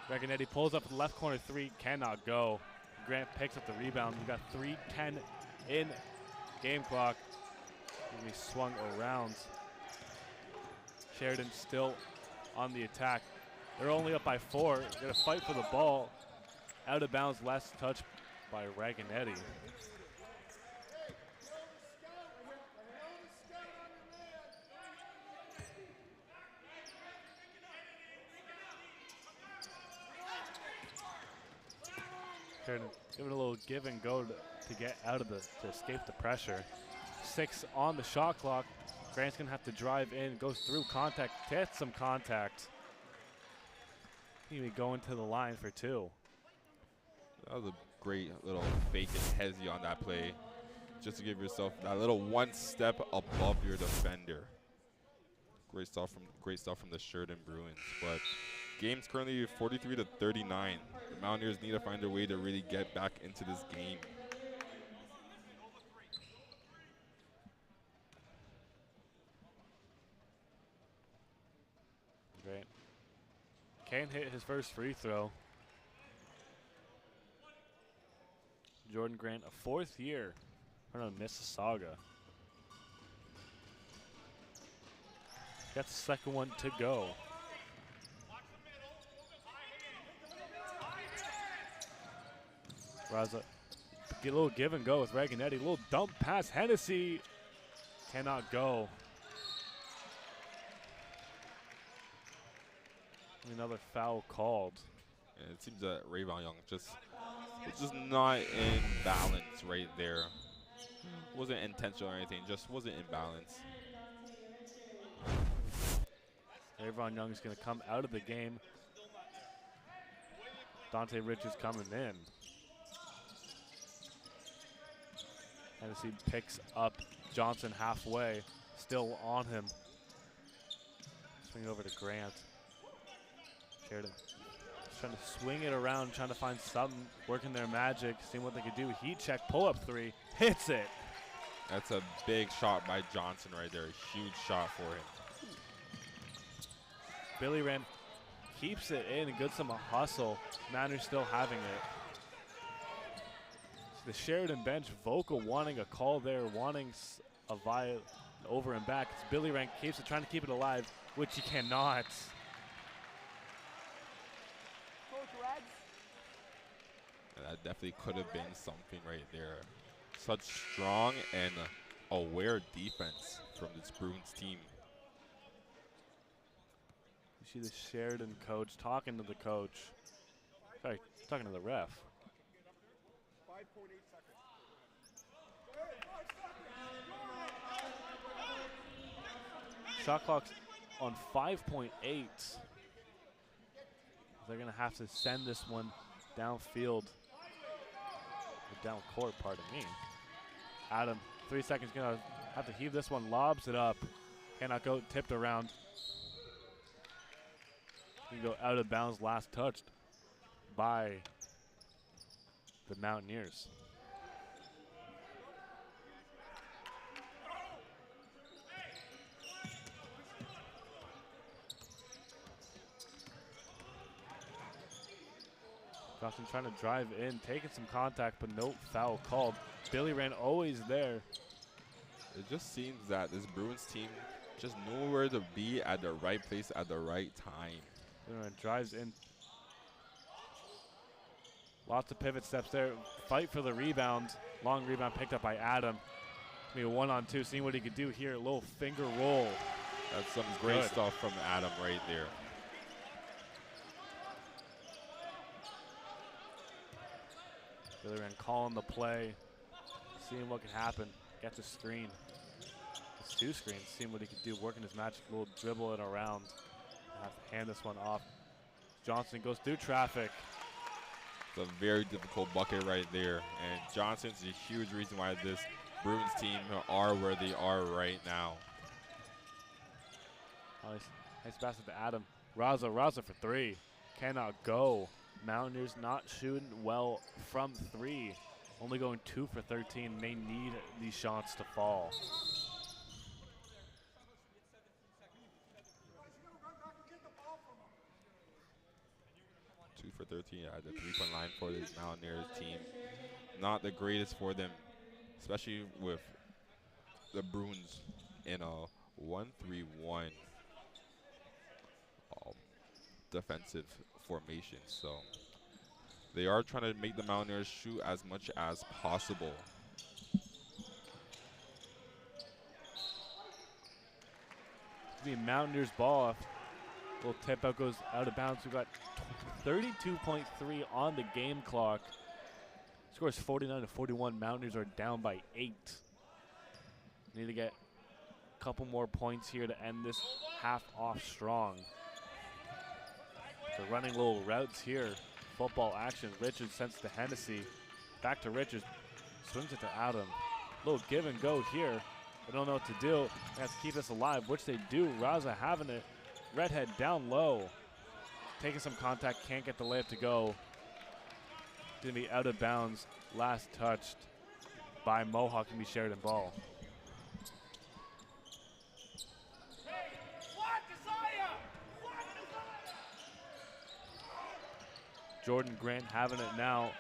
Reganetti pulls up the left corner three, cannot go. Grant picks up the rebound. We got 3:10 in game clock. He swung around. Sheridan still on the attack. They're only up by 4. They're gonna fight for the ball. Out of bounds, last touch by Reganetti. Sheridan giving a little give and go to get out of to escape the pressure. 6 on the shot clock. Grant's gonna have to drive in, goes through contact, gets some contact. He's gonna be going to the line for 2. That was a great little fake and hezzy on that play, just to give yourself that little one step above your defender. Great stuff from the Sheridan Bruins. But game's currently 43-39. The Mountaineers need to find a way to really get back into this game. Great. Can't hit his first free throw. Jordan Grant, a 4th year from Mississauga. Got the second one to go. Raza, get a little give and go with Reganetti. A little dump pass. Hennessy cannot go. Another foul called. And it seems that Rayvon Young was just not in balance right there. Wasn't intentional or anything, just wasn't in balance. Rayvon Young is going to come out of the game. Dante Rich is coming in. Hennessy picks up Johnson halfway, still on him. Swing over to Grant. Sheridan trying to swing it around, trying to find something, working their magic, seeing what they could do. Heat check, pull-up 3, hits it. That's a big shot by Johnson right there. A huge shot for him. Billy Rand keeps it in and gets him a hustle. Manners still having it. The Sheridan bench vocal wanting a call there, wanting a viol over and back. It's Billy Rand keeps it, trying to keep it alive, which he cannot. That definitely could have been something right there. Such strong and aware defense from this Bruins team. You see the Sheridan coach talking to the coach. Sorry, talking to the ref. 5.8 seconds. Shot clock's on 5.8. They're going to have to send this one downfield. Or down court, pardon me. Adam, 3 seconds, going to have to heave this one, lobs it up. Cannot go, tipped around. He go out of bounds, last touched by the Mountaineers. Johnson trying to drive in, taking some contact, but no foul called. Billy Rand always there. It just seems that this Bruins team just know where to be at the right place at the right time. Billy Rand drives in. Lots of pivot steps there. Fight for the rebound. Long rebound picked up by Adam. Maybe a 1-on-2, seeing what he could do here. A little finger roll. That's some great stuff from Adam right there. Billy Rand calling the play, seeing what can happen. Gets a screen. It's 2 screens, seeing what he could do, working his magic, little dribble it around. Have to hand this one off. Johnson goes through traffic. It's a very difficult bucket right there. And Johnson's a huge reason why this Bruins team are where they are right now. Nice pass to Adam. Raza for 3. Cannot go. Mountaineers not shooting well from 3. Only going 2 for 13. They need these shots to fall. For 13 at the 3-point line for this Mountaineers team. Not the greatest for them, especially with the Bruins in a 1-3-1 defensive formation. So they are trying to make the Mountaineers shoot as much as possible. The Mountaineers ball. Little tip out goes out of bounds. We've got 32.3 on the game clock. Score is 49-41. Mountaineers are down by 8. Need to get a couple more points here to end this half off strong. They're running little routes here. Football action. Richards sends to Hennessy. Back to Richards. Swings it to Adam. Little give and go here. They don't know what to do. They have to keep this alive, which they do. Raza having it. Redhead down low. Taking some contact, can't get the layup to go. Gonna be out of bounds. Last touched by Mohawk, and be Sheridan ball. Jordan Grant having it now.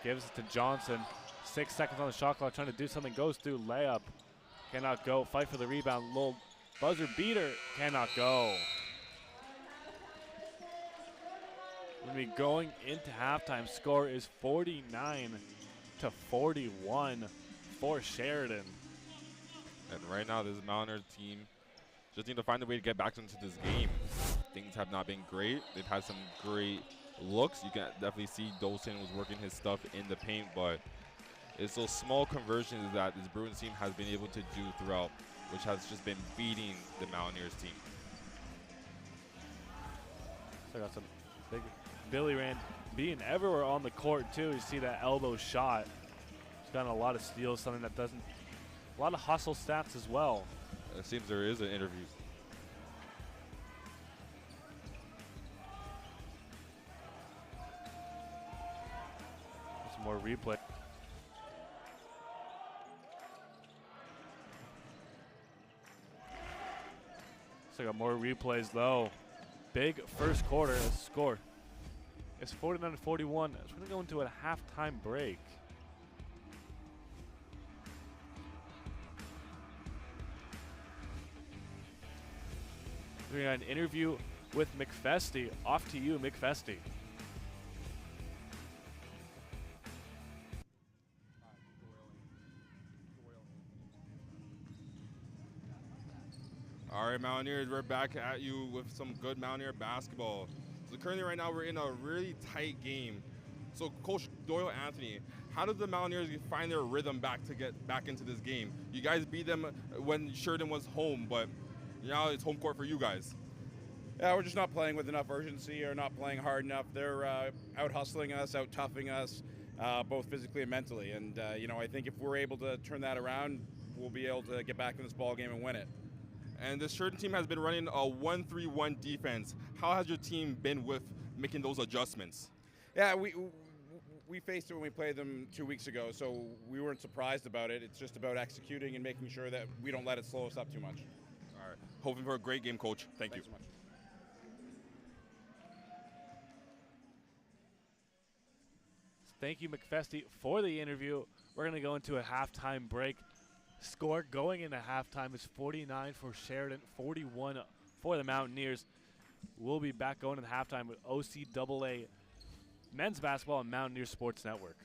Gives it to Johnson. 6 seconds on the shot clock, trying to do something. Goes through layup. Cannot go. Fight for the rebound. Little buzzer beater. Cannot go. We're going to be going into halftime. Score is 49-41 for Sheridan. And right now, this Mountaineers team just need to find a way to get back into this game. Things have not been great. They've had some great looks. You can definitely see Dolson was working his stuff in the paint, but it's those small conversions that this Bruins team has been able to do throughout, which has just been beating the Mountaineers team. So I got some big Billy Rand being everywhere on the court too. You see that elbow shot. He's gotten a lot of steals, something that doesn't, a lot of hustle stats as well. It seems there is an interview. Some more replay. So I got more replays though. Big first quarter score. It's 49-41. So we're going to go into a halftime break. We got an interview with McFesty. Off to you, McFesty. All right, Mountaineers, we're back at you with some good Mountaineer basketball. So currently right now we're in a really tight game. So Coach Doyle Anthony, how did the Mountaineers find their rhythm back to get back into this game? You guys beat them when Sheridan was home, but now it's home court for you guys. Yeah, we're just not playing with enough urgency or not playing hard enough. They're out hustling us, out toughing us, both physically and mentally. And I think if we're able to turn that around, we'll be able to get back in this ball game and win it. And the Sheridan team has been running a 1-3-1 defense. How has your team been with making those adjustments? Yeah, we faced it when we played them 2 weeks ago, so we weren't surprised about it. It's just about executing and making sure that we don't let it slow us up too much. All right. Hoping for a great game, Coach. Thank you. Thanks so much. Thank you, McFesty, for the interview. We're going to go into a halftime break. Score going into halftime is 49 for Sheridan, 41 for the Mountaineers. We'll be back going into halftime with OCAA men's basketball and Mountaineer Sports Network.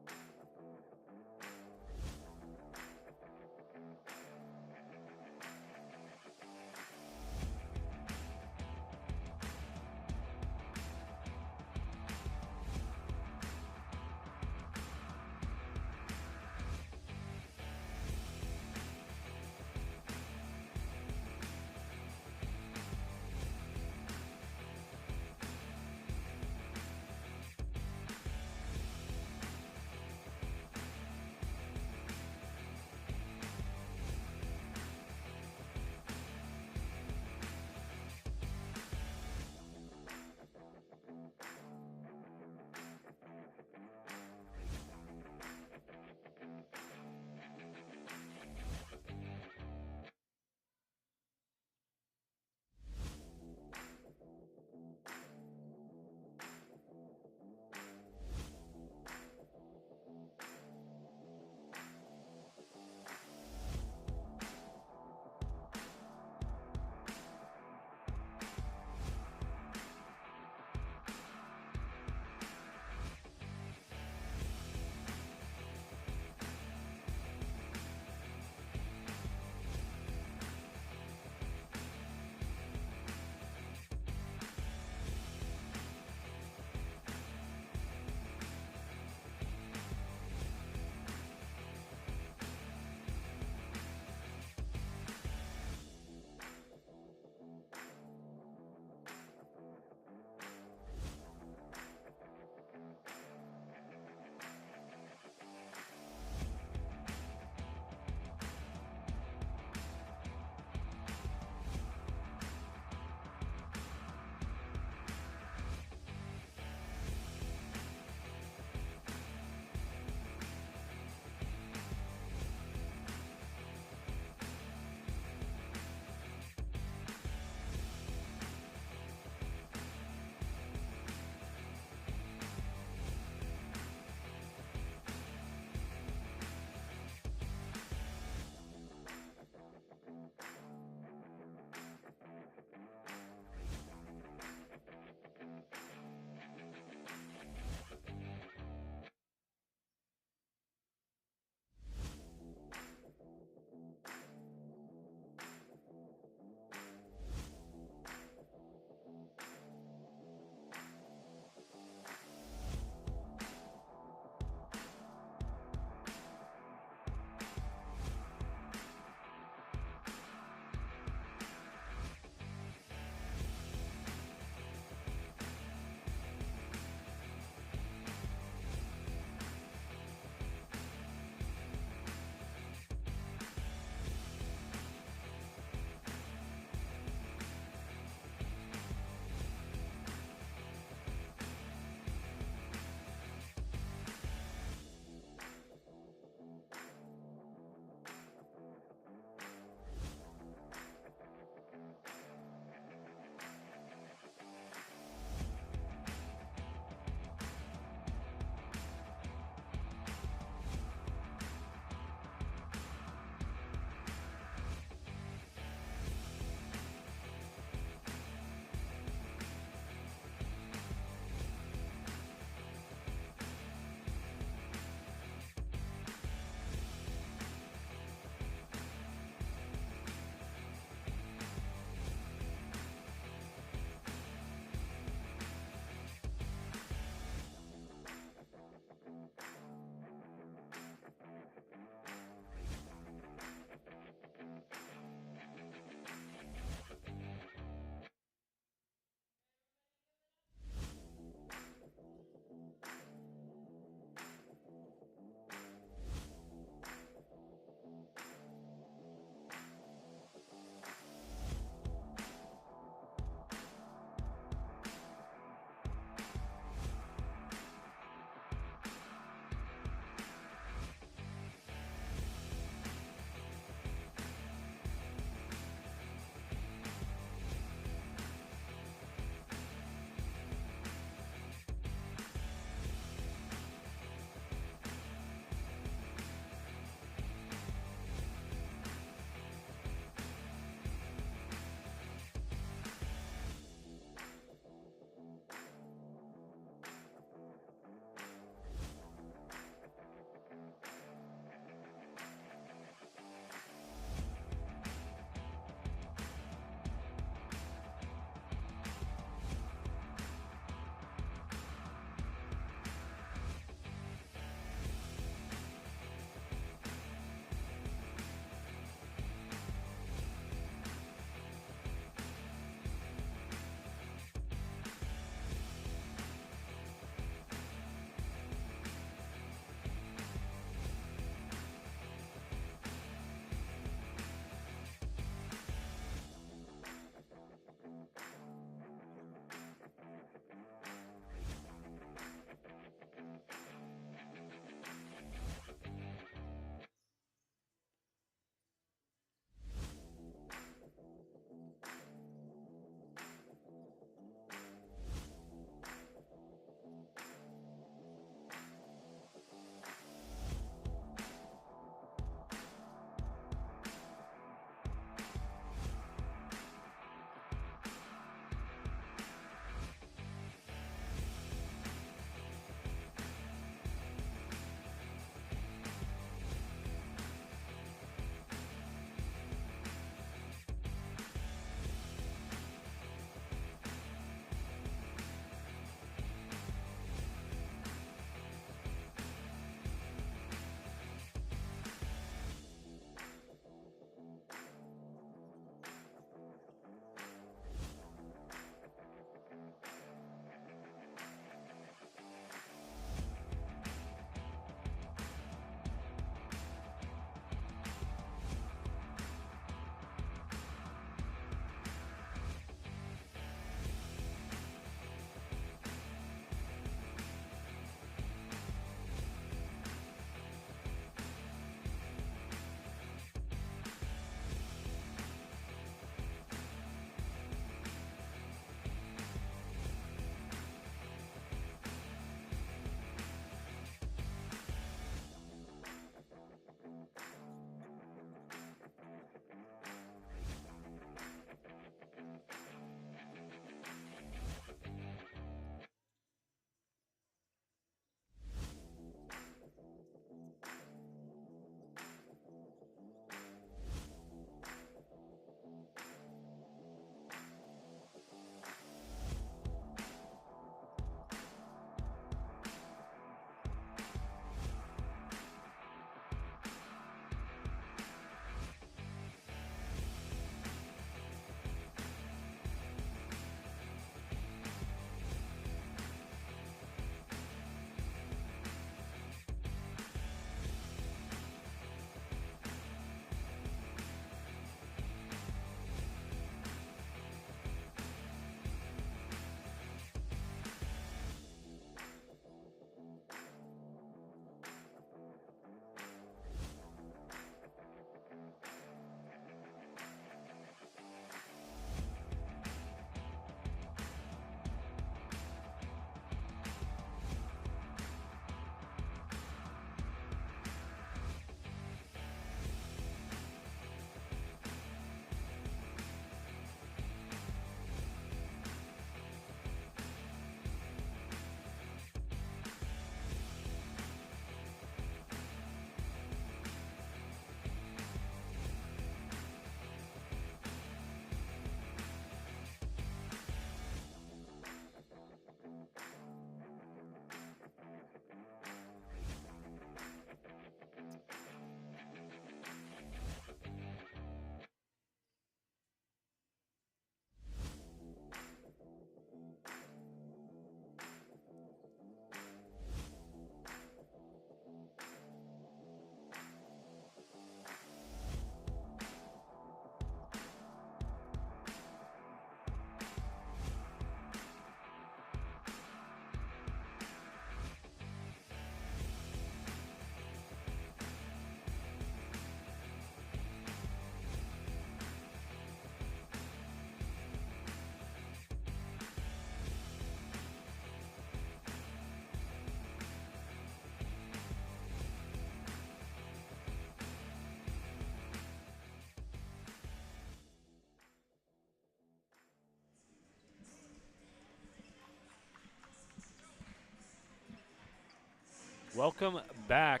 Welcome back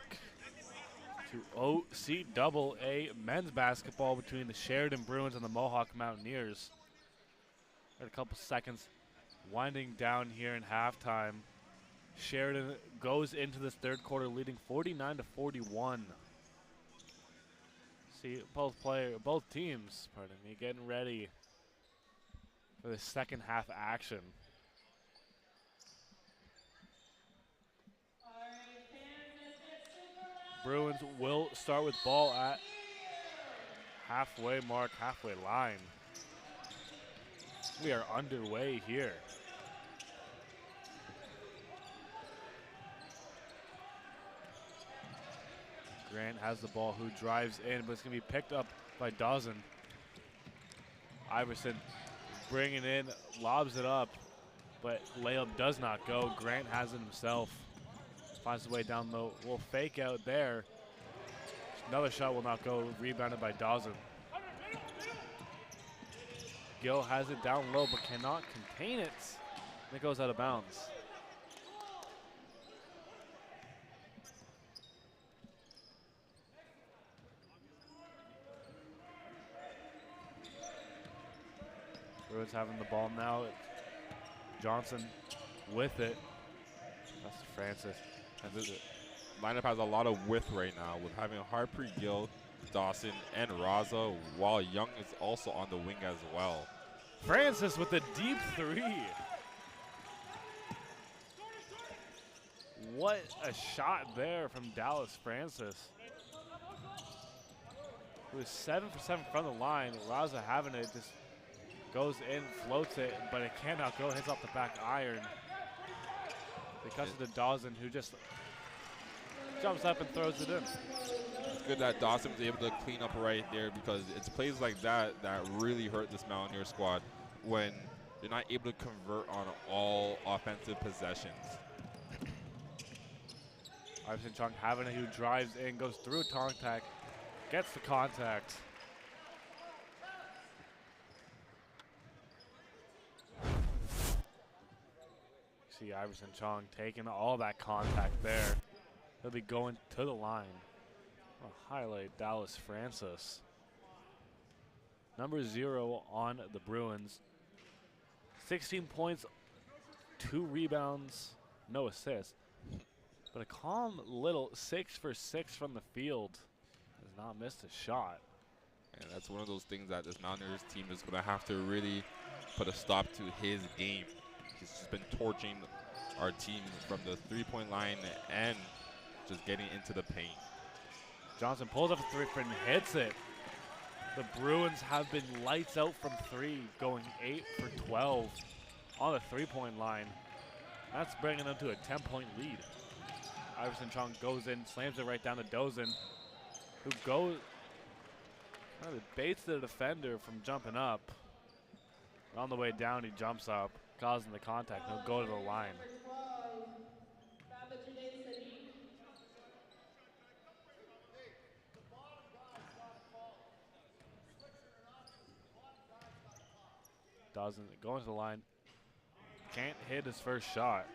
to OCAA men's basketball between the Sheridan Bruins and the Mohawk Mountaineers. Got a couple seconds winding down here in halftime. Sheridan goes into this third quarter leading 49-41. See both teams, pardon me, getting ready for the second half action. Bruins will start with ball at halfway mark, halfway line. We are underway here. Grant has the ball, who drives in, but it's going to be picked up by Dawson. Iverson bringing in, lobs it up, but layup does not go. Grant has it himself. Finds his way down low. Will fake out there. Another shot will not go. Rebounded by Dawson. Gill has it down low, but cannot contain it. And it goes out of bounds. Bruins having the ball now. Johnson with it. That's Francis. And the lineup has a lot of width right now with having Harpreet, Gill, Dawson, and Raza, while Young is also on the wing as well. Francis with a deep three. What a shot there from Dallas Francis. It was 7 for 7 from the line. Raza having it, just goes in, floats it, but it cannot go. Hits off the back iron. Because of the Dawson, who just jumps up and throws it in. It's good that Dawson was able to clean up right there, because it's plays like that that really hurt this Mountaineer squad when you're not able to convert on all offensive possessions. Iverson Chung having it, who drives in, goes through contact, gets the contact. See Iverson Chong taking all that contact there. He'll be going to the line. I'll highlight Dallas Francis. Number 0 on the Bruins. 16 points, 2 rebounds, no assists. But a calm little 6 for 6 from the field. Has not missed a shot. And that's one of those things that this Mountaineers team is going to have to really put a stop to his game. He's just been torching our team from the three-point line and just getting into the paint. Johnson pulls up a three and hits it. The Bruins have been lights out from 3, going 8 for 12 on the three-point line. That's bringing them to a 10-point lead. Iverson Chong goes in, slams it right down to Dozin, who goes, baits the defender from jumping up. On the way down, he jumps up, causing the contact. He'll go to the line. Dawson going to the line. Can't hit his first shot.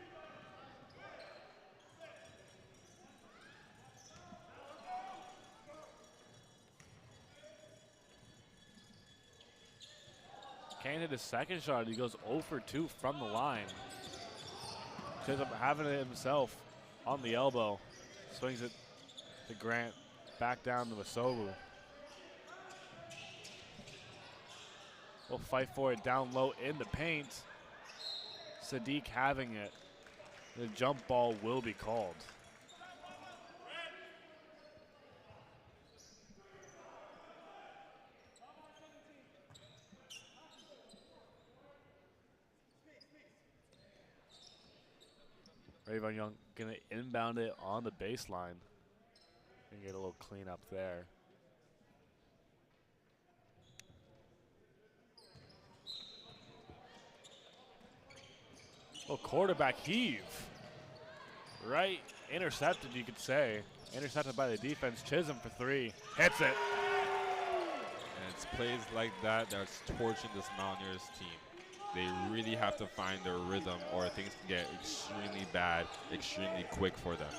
Can't hit his second shot. He goes 0 for 2 from the line. Ends up having it himself on the elbow. Swings it to Grant. Back down to Masobu. We'll fight for it down low in the paint. Sadiq having it. The jump ball will be called. Rayvon Young gonna inbound it on the baseline. And get a little cleanup there. Well, quarterback heave. Right, intercepted, you could say. Intercepted by the defense. Chisholm for 3. Hits it. And it's plays like that that's torching this Mountaineers team. They really have to find their rhythm, or things can get extremely bad, extremely quick for them.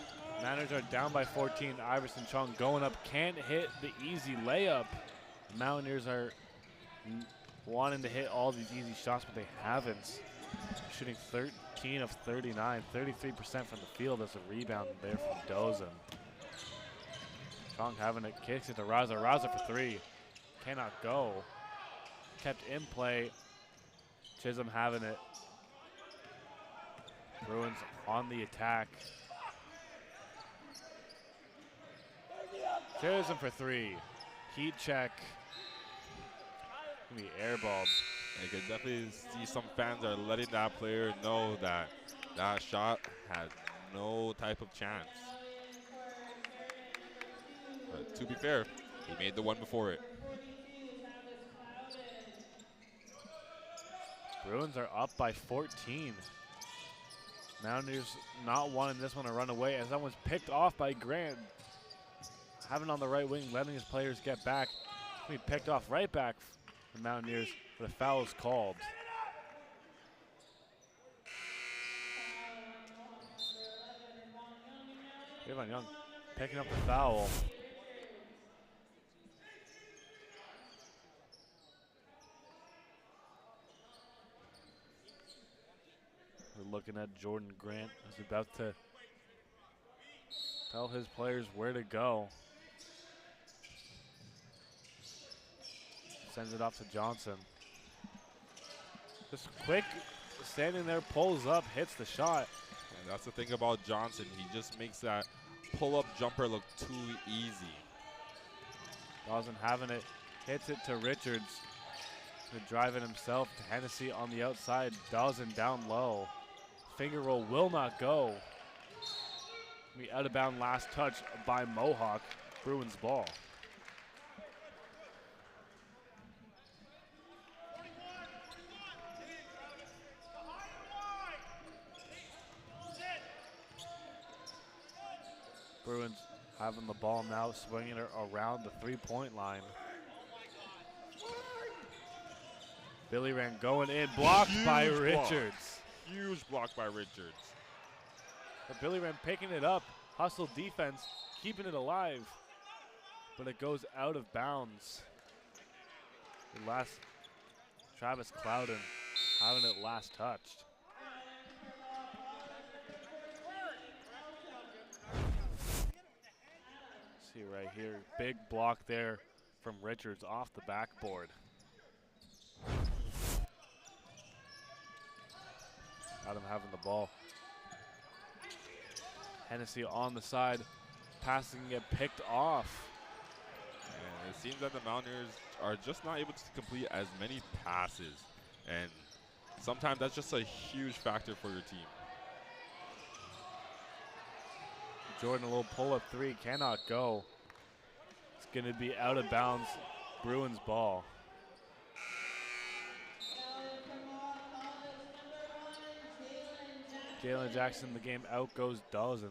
Mountaineers are down by 14. Iverson Chung going up, can't hit the easy layup. The Mountaineers are wanting to hit all these easy shots, but they haven't. Shooting 13 of 39, 33% from the field as a rebound there from Dozen. Chung having it, kicks it to Raza. Raza for three, cannot go. Kept in play. Chisholm having it. Bruins on the attack. Chisholm for three. Heat check. Gonna be airballed. You can definitely see some fans are letting that player know that that shot had no type of chance. But to be fair, he made the one before it. Bruins are up by 14. Mountaineers not wanting this one to run away as that one's picked off by Grant. Having on the right wing, letting his players get back. He picked off right back the Mountaineers, but a foul is called. Javon Young picking up the foul. We're looking at Jordan Grant, who's about to tell his players where to go. Sends it off to Johnson. Just quick, standing there, pulls up, hits the shot. And that's the thing about Johnson. He just makes that pull-up jumper look too easy. Dawson having it, hits it to Richards. Driving himself to Hennessy on the outside. Dawson down low. Finger roll will not go. Be out of bound last touch by Mohawk. Bruins ball. Bruins having the ball now, swinging it around the three-point line. Billy Rand going in, blocked by Richards. Huge block by Richards. But Billy Rand picking it up, hustle defense, keeping it alive, but it goes out of bounds. The last, Travis Clouden having it last touched. See right here, big block there from Richards off the backboard. Adam having the ball. Hennessy on the side, passing get picked off. And it seems that the Mountaineers are just not able to complete as many passes. And sometimes that's just a huge factor for your team. Jordan, a little pull-up three, cannot go. It's going to be out of bounds, Bruins ball. Jalen Jackson, the game out goes Dawson.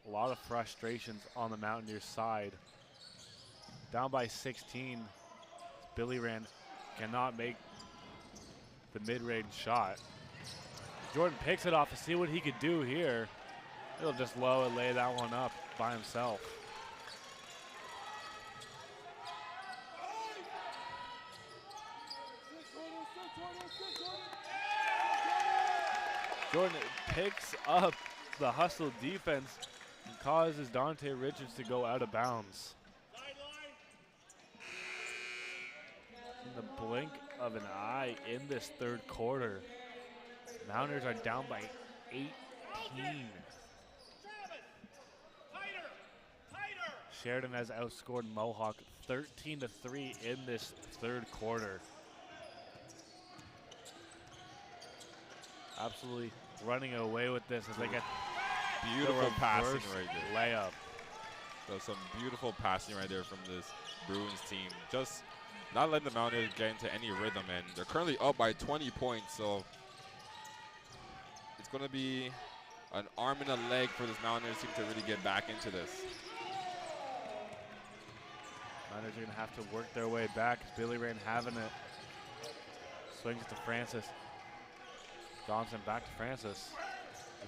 A lot of frustrations on the Mountaineers side. Down by 16. Billy Rand cannot make the mid-range shot. Jordan picks it off to see what he could do here. He'll just low and lay that one up by himself. Jordan picks up the hustle defense and causes Dante Richards to go out of bounds. In the blink of an eye in this third quarter, Mountaineers are down by 18. Sheridan has outscored Mohawk 13-3 in this third quarter. Absolutely running away with this as they get beautiful passing right there. Layup. So some beautiful passing right there from this Bruins team. Just not letting the Mountaineers get into any rhythm, and they're currently up by 20 points, so it's going to be an arm and a leg for this Mountaineers team to really get back into this. Mountaineers are going to have to work their way back. Billy Rand having it. Swings to Francis. Johnson back to Francis.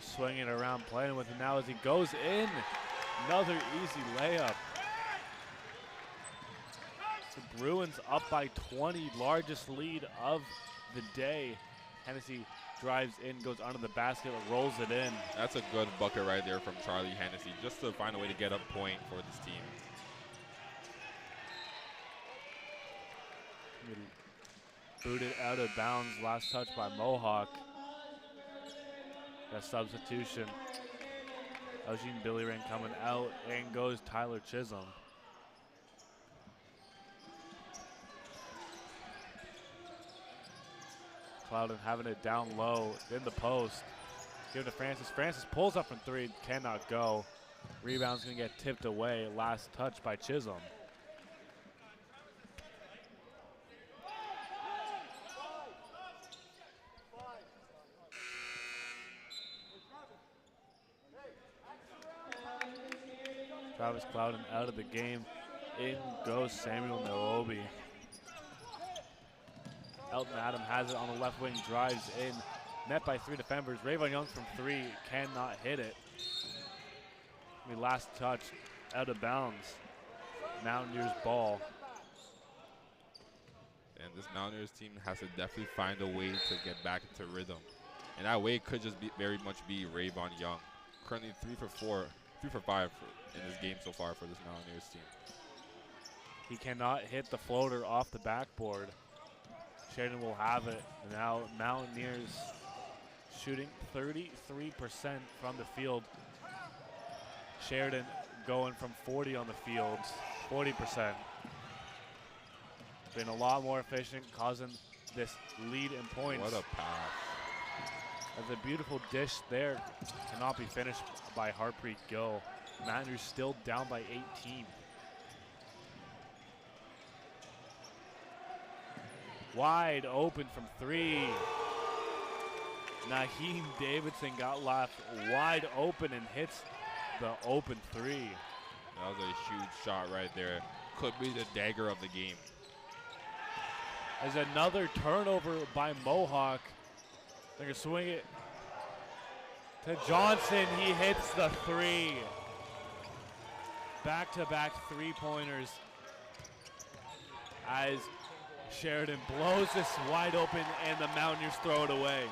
Swinging around, playing with it now as he goes in. Another easy layup. The Bruins up by 20, largest lead of the day. Hennessy drives in, goes under the basket, rolls it in. That's a good bucket right there from Charlie Hennessy, just to find a way to get a point for this team. Booted out of bounds, last touch by Mohawk. Got substitution. Eugene Billyring coming out, and goes Tyler Chisholm. Clouden having it down low in the post. Give it to Francis. Francis pulls up from three, cannot go. Rebound's gonna get tipped away. Last touch by Chisholm. Travis Clouden out of the game. In goes Samuel Narobi. Elton Adam has it on the left wing, drives in. Met by three defenders. Rayvon Young from three, cannot hit it. Last touch, out of bounds. Mountaineers ball. And this Mountaineers team has to definitely find a way to get back into rhythm. And that way could just be very much be Rayvon Young. Currently 3 for 5 in this game so far for this Mountaineers team. He cannot hit the floater off the backboard. Sheridan will have it. Now Mountaineers shooting 33% from the field. Sheridan going from 40 on the field, 40%. Been a lot more efficient, causing this lead in points. What a pass. As a beautiful dish there cannot be finished by Harpreet Gill. Mountaineers still down by 18. Wide open from three. Naheem Davidson got left wide open and hits the open three. That was a huge shot right there. Could be the dagger of the game. As another turnover by Mohawk. They're gonna swing it to Johnson. He hits the three. Back-to-back three-pointers as Sheridan blows this wide open and the Mountaineers throw it away.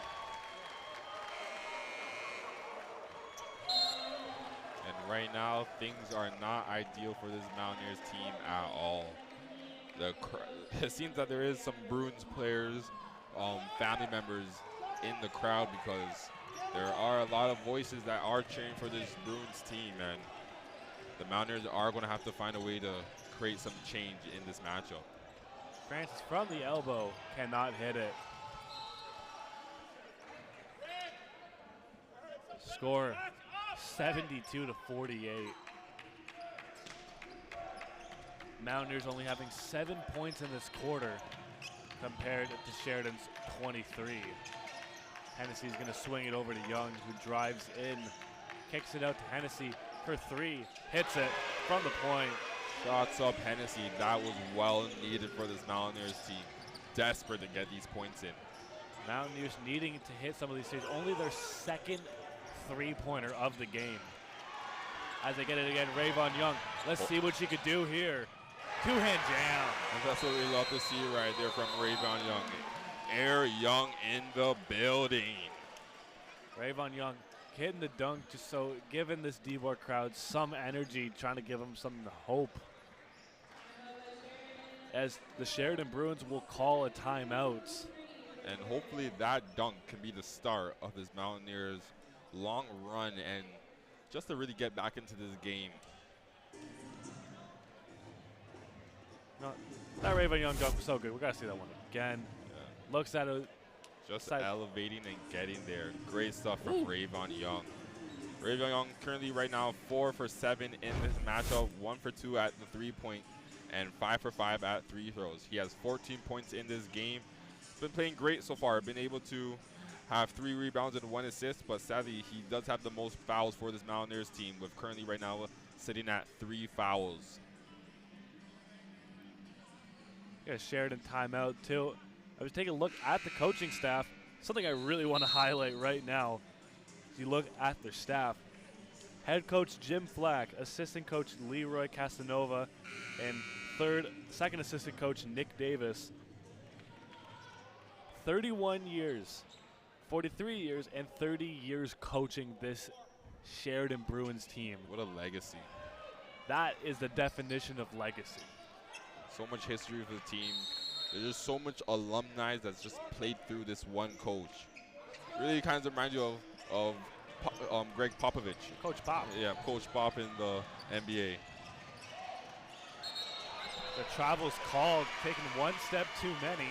And right now, things are not ideal for this Mountaineers team at all. It seems that there is some Bruins players, family members in the crowd, because there are a lot of voices that are cheering for this Bruins team, and the Mountaineers are going to have to find a way to create some change in this matchup. Francis from the elbow cannot hit it. Score 72-48. Mountaineers only having 7 points in this quarter compared to Sheridan's 23. Hennessy's going to swing it over to Young, who drives in, kicks it out to Hennessy for three, hits it from the point. Shots up Hennessy. That was well needed for this Mountaineers team. Desperate to get these points in. Mountaineers needing to hit some of these threes. Only their second three-pointer of the game. As they get it again, Rayvon Young. Let's see what she could do here. Two-hand jam. And that's what we love to see right there from Rayvon Young. Air Young in the building. Rayvon Young hitting the dunk, just so giving this D-Board crowd some energy, trying to give them some hope. As the Sheridan Bruins will call a timeout. And hopefully that dunk can be the start of this Mountaineers' long run, and just to really get back into this game. No, that Rayvon Young dunk was so good. We got to see that one again. Yeah. Looks at it. Just elevating and getting there. Great stuff from Rayvon Young. Rayvon Young currently right now 4 for 7 in this matchup, 1 for 2 at the three-point, and 5 for 5 at free throws. He has 14 points in this game. Been playing great so far. Been able to have 3 rebounds and 1 assist, but sadly he does have the most fouls for this Mountaineers team, with currently right now sitting at 3 fouls. Yeah, Sheridan timeout too. I was taking a look at the coaching staff. Something I really want to highlight right now. You look at their staff. Head coach Jim Flack, assistant coach Leroy Casanova, and second assistant coach Nick Davis. 31 years, 43 years, and 30 years coaching this Sheridan Bruins team. What a legacy. That is the definition of legacy. So much history for the team. There's just so much alumni that's just played through this one coach. Really kind of reminds you of Greg Popovich. Coach Pop. Yeah, Coach Pop in the NBA. The travel's called, taking one step too many.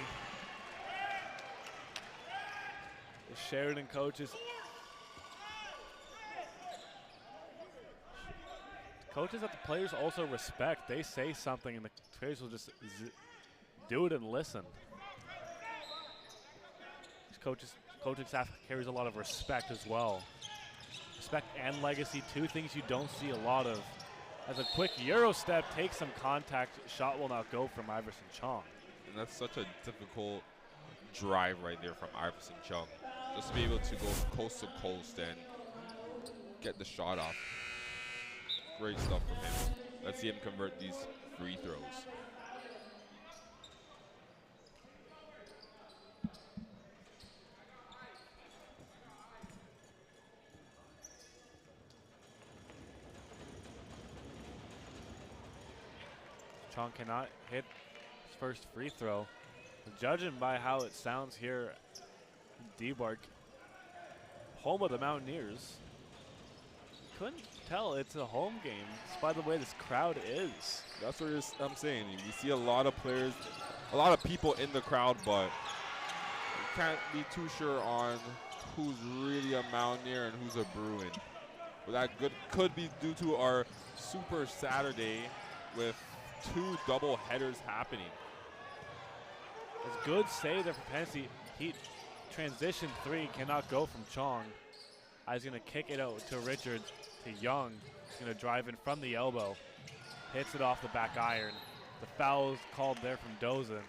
The Sheridan coaches that the players also respect. They say something and the players will just do it and listen. These coaching staff carries a lot of respect as well. Respect and legacy, two things you don't see a lot of. As a quick Euro step takes some contact, shot will not go from Iverson Chong. And that's such a difficult drive right there from Iverson Chong. Just to be able to go coast to coast and get the shot off. Great stuff from him. Let's see him convert these free throws. Chong cannot hit his first free throw. Judging by how it sounds here in Debark, home of the Mountaineers, couldn't tell it's a home game just by the way this crowd is. That's what I'm saying. We see a lot of players, a lot of people in the crowd, but you can't be too sure on who's really a Mountaineer and who's a Bruin. But that could be due to our Super Saturday with two double headers happening. It's good save there for Pensy. He transition three cannot go from Chong. He's going to kick it out to Richard, to Young. He's going to drive in from the elbow. Hits it off the back iron. The foul is called there from Dozin.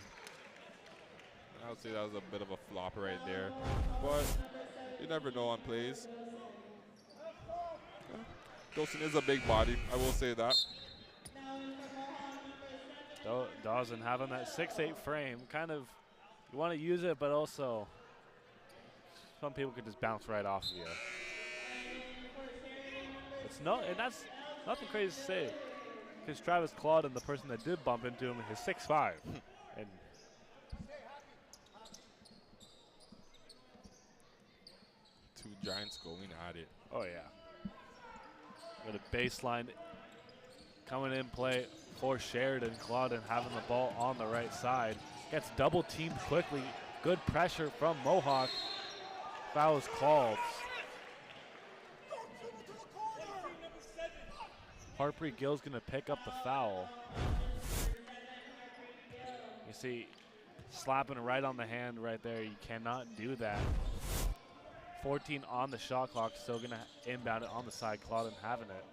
I would say that was a bit of a flop right there. But you never know on plays. Dozin is a big body, I will say that. Dawson having that 6'8" frame, kind of, you want to use it, but also some people could just bounce right off of you. And that's nothing crazy to say, because Travis Claude, the person that did bump into him, is 6'5". And two giants going at it. oh yeah. Got a baseline coming in play for Sheridan. Claudin having the ball on the right side. Gets double teamed quickly. Good pressure from Mohawk. Foul is called. Harpreet Gill's going to pick up the foul. You see, slapping right on the hand right there. You cannot do that. 14 on the shot clock. Still going to inbound it on the side. Claudin having it.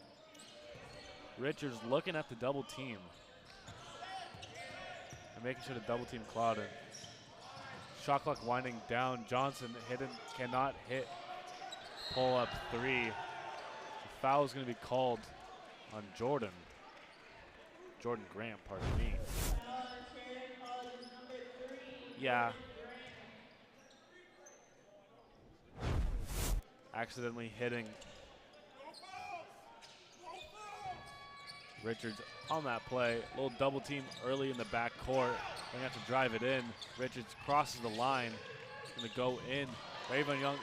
Richards looking at the double team and making sure to double team Claudin. Shot clock winding down. Johnson cannot hit. Pull up three. The foul is going to be called on Jordan. Jordan Graham, pardon me. Yeah. Accidentally hitting Richards on that play. A little double team early in the back court. They have to drive it in. Richards crosses the line. Going to go in. Raven Young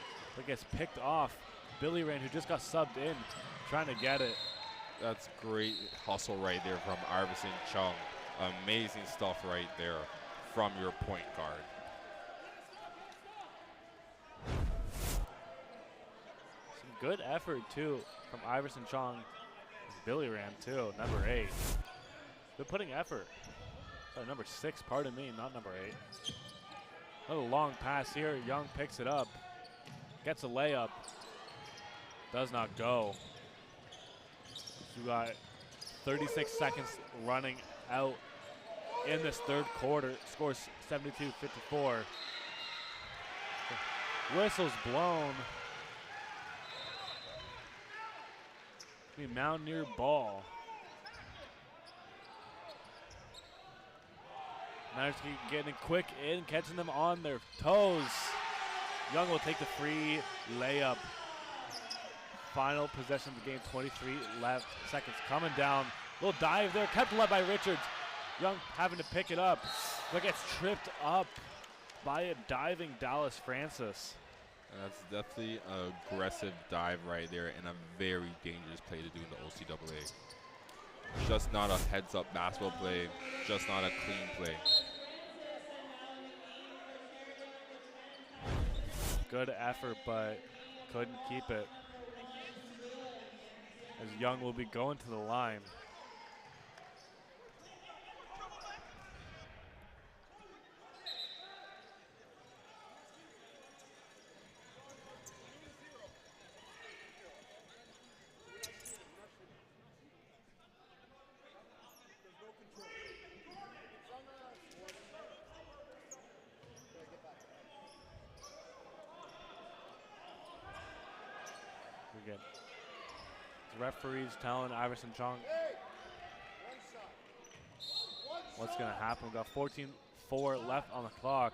gets picked off. Billy Rain, who just got subbed in, trying to get it. That's great hustle right there from Iverson Chung. Amazing stuff right there from your point guard. Some good effort, too, from Iverson Chung. Billy Ram, too, number 8. They're putting effort. Sorry, number 6, pardon me, not number 8. Another long pass here. Young picks it up. Gets a layup. Does not go. We got 36 seconds running out in this third quarter. Scores 72-54. Whistle's blown. The Mountaineer ball. Mountaineers getting quick in, catching them on their toes. Young will take the free layup. Final possession of the game, 23 left. Seconds coming down. Little dive there, kept led by Richards. Young having to pick it up, but gets tripped up by a diving Dallas Francis. That's definitely an aggressive dive right there and a very dangerous play to do in the OCAA. Just not a heads-up basketball play, just not a clean play. Good effort, but couldn't keep it. As Young will be going to the line. Again. The referees telling Iverson Chong what's going to happen. We've got 14-4 left on the clock.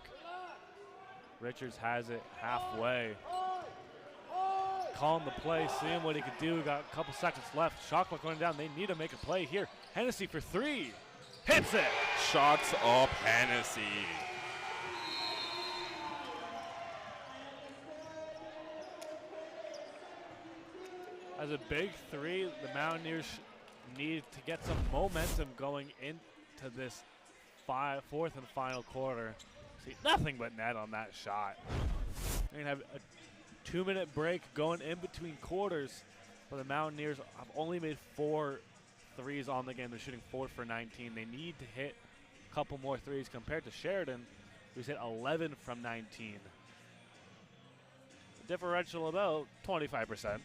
Richards has it halfway. Calling the play, seeing what he could do. Got a couple seconds left. Shot clock going down. They need to make a play here. Hennessy for three. Hits it. Shots up Hennessy. As a big three, the Mountaineers need to get some momentum going into this fourth and final quarter. See, nothing but net on that shot. They're going to have a 2-minute break going in between quarters, but the Mountaineers have only made 4 threes on the game. They're shooting 4 for 19. They need to hit a couple more threes compared to Sheridan, who's hit 11 from 19. The differential about 25%.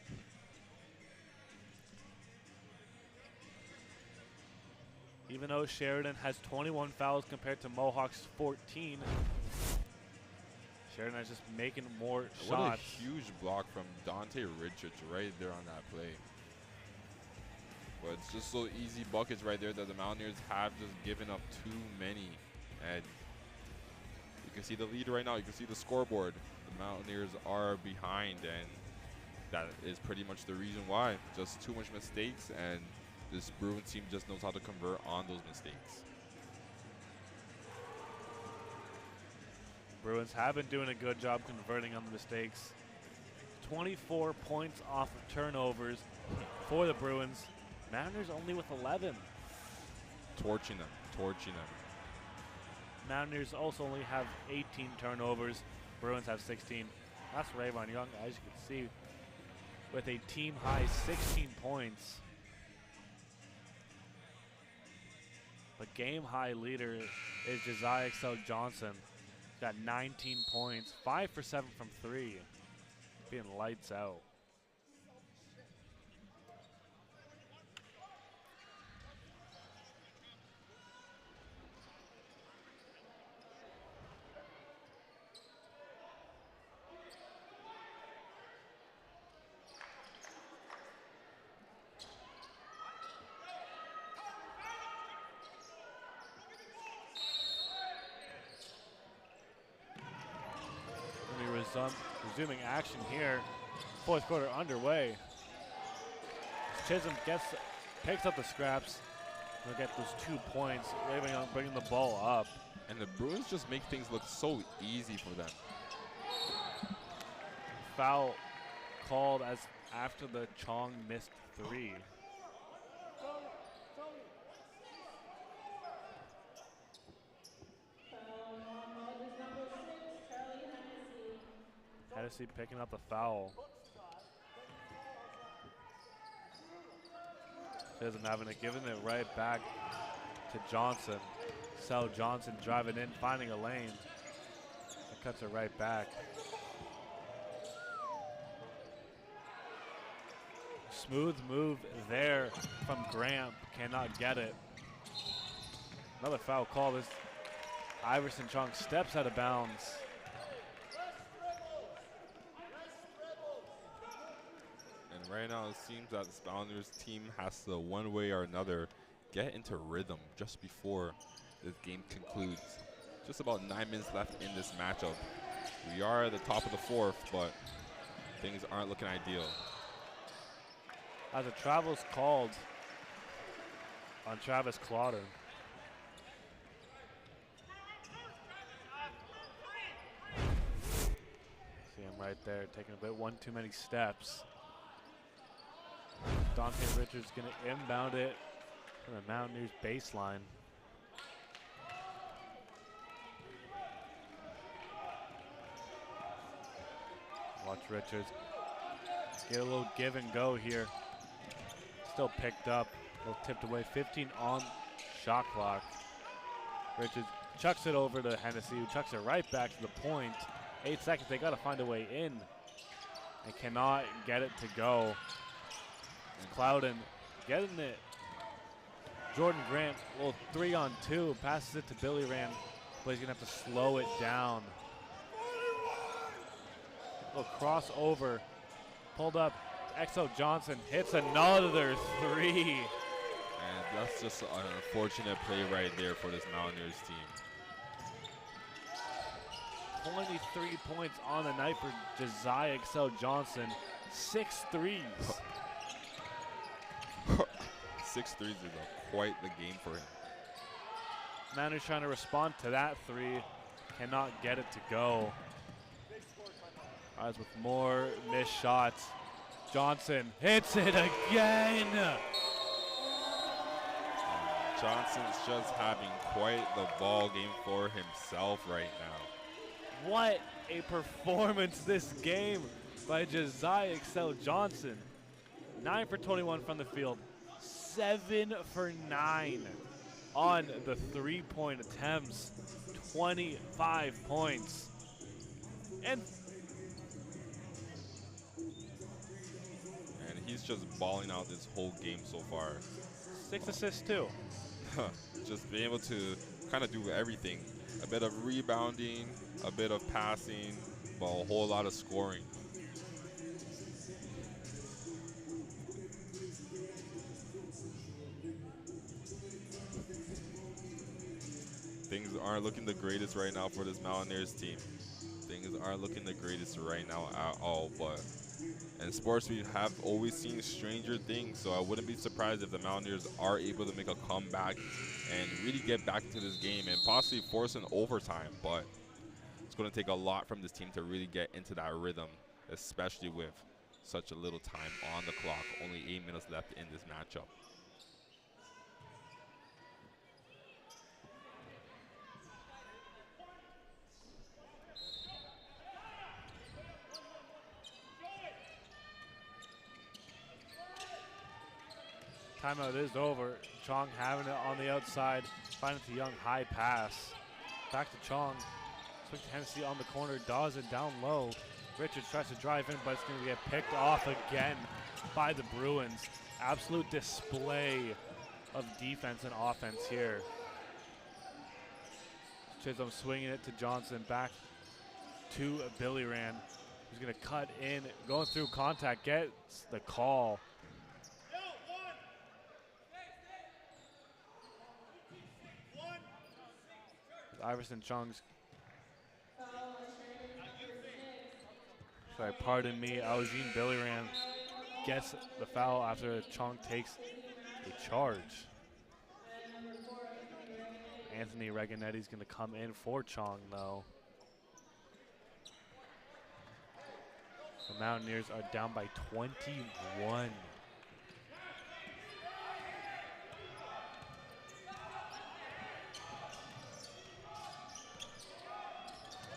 Even though Sheridan has 21 fouls compared to Mohawk's 14, Sheridan is just making more shots. What a huge block from Dante Richards right there on that play. But it's just so easy buckets right there that the Mountaineers have just given up too many. And you can see the lead right now. You can see the scoreboard. The Mountaineers are behind, and that is pretty much the reason why. Just too much mistakes, and this Bruins team just knows how to convert on those mistakes. Bruins have been doing a good job converting on the mistakes. 24 points off of turnovers for the Bruins. Mountaineers only with 11. Torching them, torching them. Mountaineers also only have 18 turnovers. Bruins have 16. That's Rayvon Young, as you can see, with a team high 16 points. The game high leader is Josiah Excel Johnson. He's got 19 points, 5 for 7 from 3. Being lights out. Resuming action here. Fourth quarter underway. Chisholm picks up the scraps. They'll get those 2 points. Raven Young bringing the ball up. And the Bruins just make things look so easy for them. Foul called as after the Chong missed 3. Hennessy picking up the foul. Isn't having it, giving it right back to Johnson. Sel Johnson driving in, finding a lane. It cuts it right back. Smooth move there from Graham. Cannot get it. Another foul call. This Iverson Chong steps out of bounds. Right now, it seems that the Mountaineers team has to, one way or another, get into rhythm just before this game concludes. Just about 9 minutes left in this matchup. We are at the top of the fourth, but things aren't looking ideal. As a travel's called on Travis Claudin. See him right there, taking a bit one too many steps. Dante Richards going to inbound it from the Mountaineers baseline. Watch Richards get a little give and go here. Still picked up, a little tipped away. 15 on shot clock. Richards chucks it over to Hennessy, who chucks it right back to the point. 8 seconds, they gotta find a way in. And cannot get it to go. Clouden getting it. Jordan Grant, a little 3-on-2, passes it to Billy Rand, but he's gonna have to slow it down. A little crossover, pulled up. XO Johnson hits another 3. And that's just an unfortunate play right there for this Mountaineers team. 23 points on the night for Josiah XO Johnson. 6 threes. 6 threes is quite the game for him. Mountaineers trying to respond to that 3. Cannot get it to go. As with more missed shots. Johnson hits it again. Johnson's just having quite the ball game for himself right now. What a performance this game by Josiah XO Johnson. 9 for 21 from the field. 7 for 9 on the 3-point attempts. 25 points. And he's just balling out this whole game so far. 6 assists too. Just being able to kind of do everything. A bit of rebounding, a bit of passing, but a whole lot of scoring. Things aren't looking the greatest right now for this Mountaineers team. Things aren't looking the greatest right now at all, but in sports, we have always seen stranger things, so I wouldn't be surprised if the Mountaineers are able to make a comeback and really get back to this game and possibly force an overtime. But it's going to take a lot from this team to really get into that rhythm, especially with such a little time on the clock. Only 8 minutes left in this matchup. Timeout is over. Chong having it on the outside. Finding it to Young, high pass. Back to Chong. Swing to Hennessy on the corner. Dawson down low. Richards tries to drive in, but it's going to get picked off again by the Bruins. Absolute display of defense and offense here. Chisholm swinging it to Johnson. Back to Billy Rand. He's going to cut in. Going through contact. Gets the call. Iverson Chung's. Sorry, pardon me. Eugene Billyran gets the foul after Chung takes a charge. Anthony Reganetti's going to come in for Chong, though. The Mountaineers are down by 21.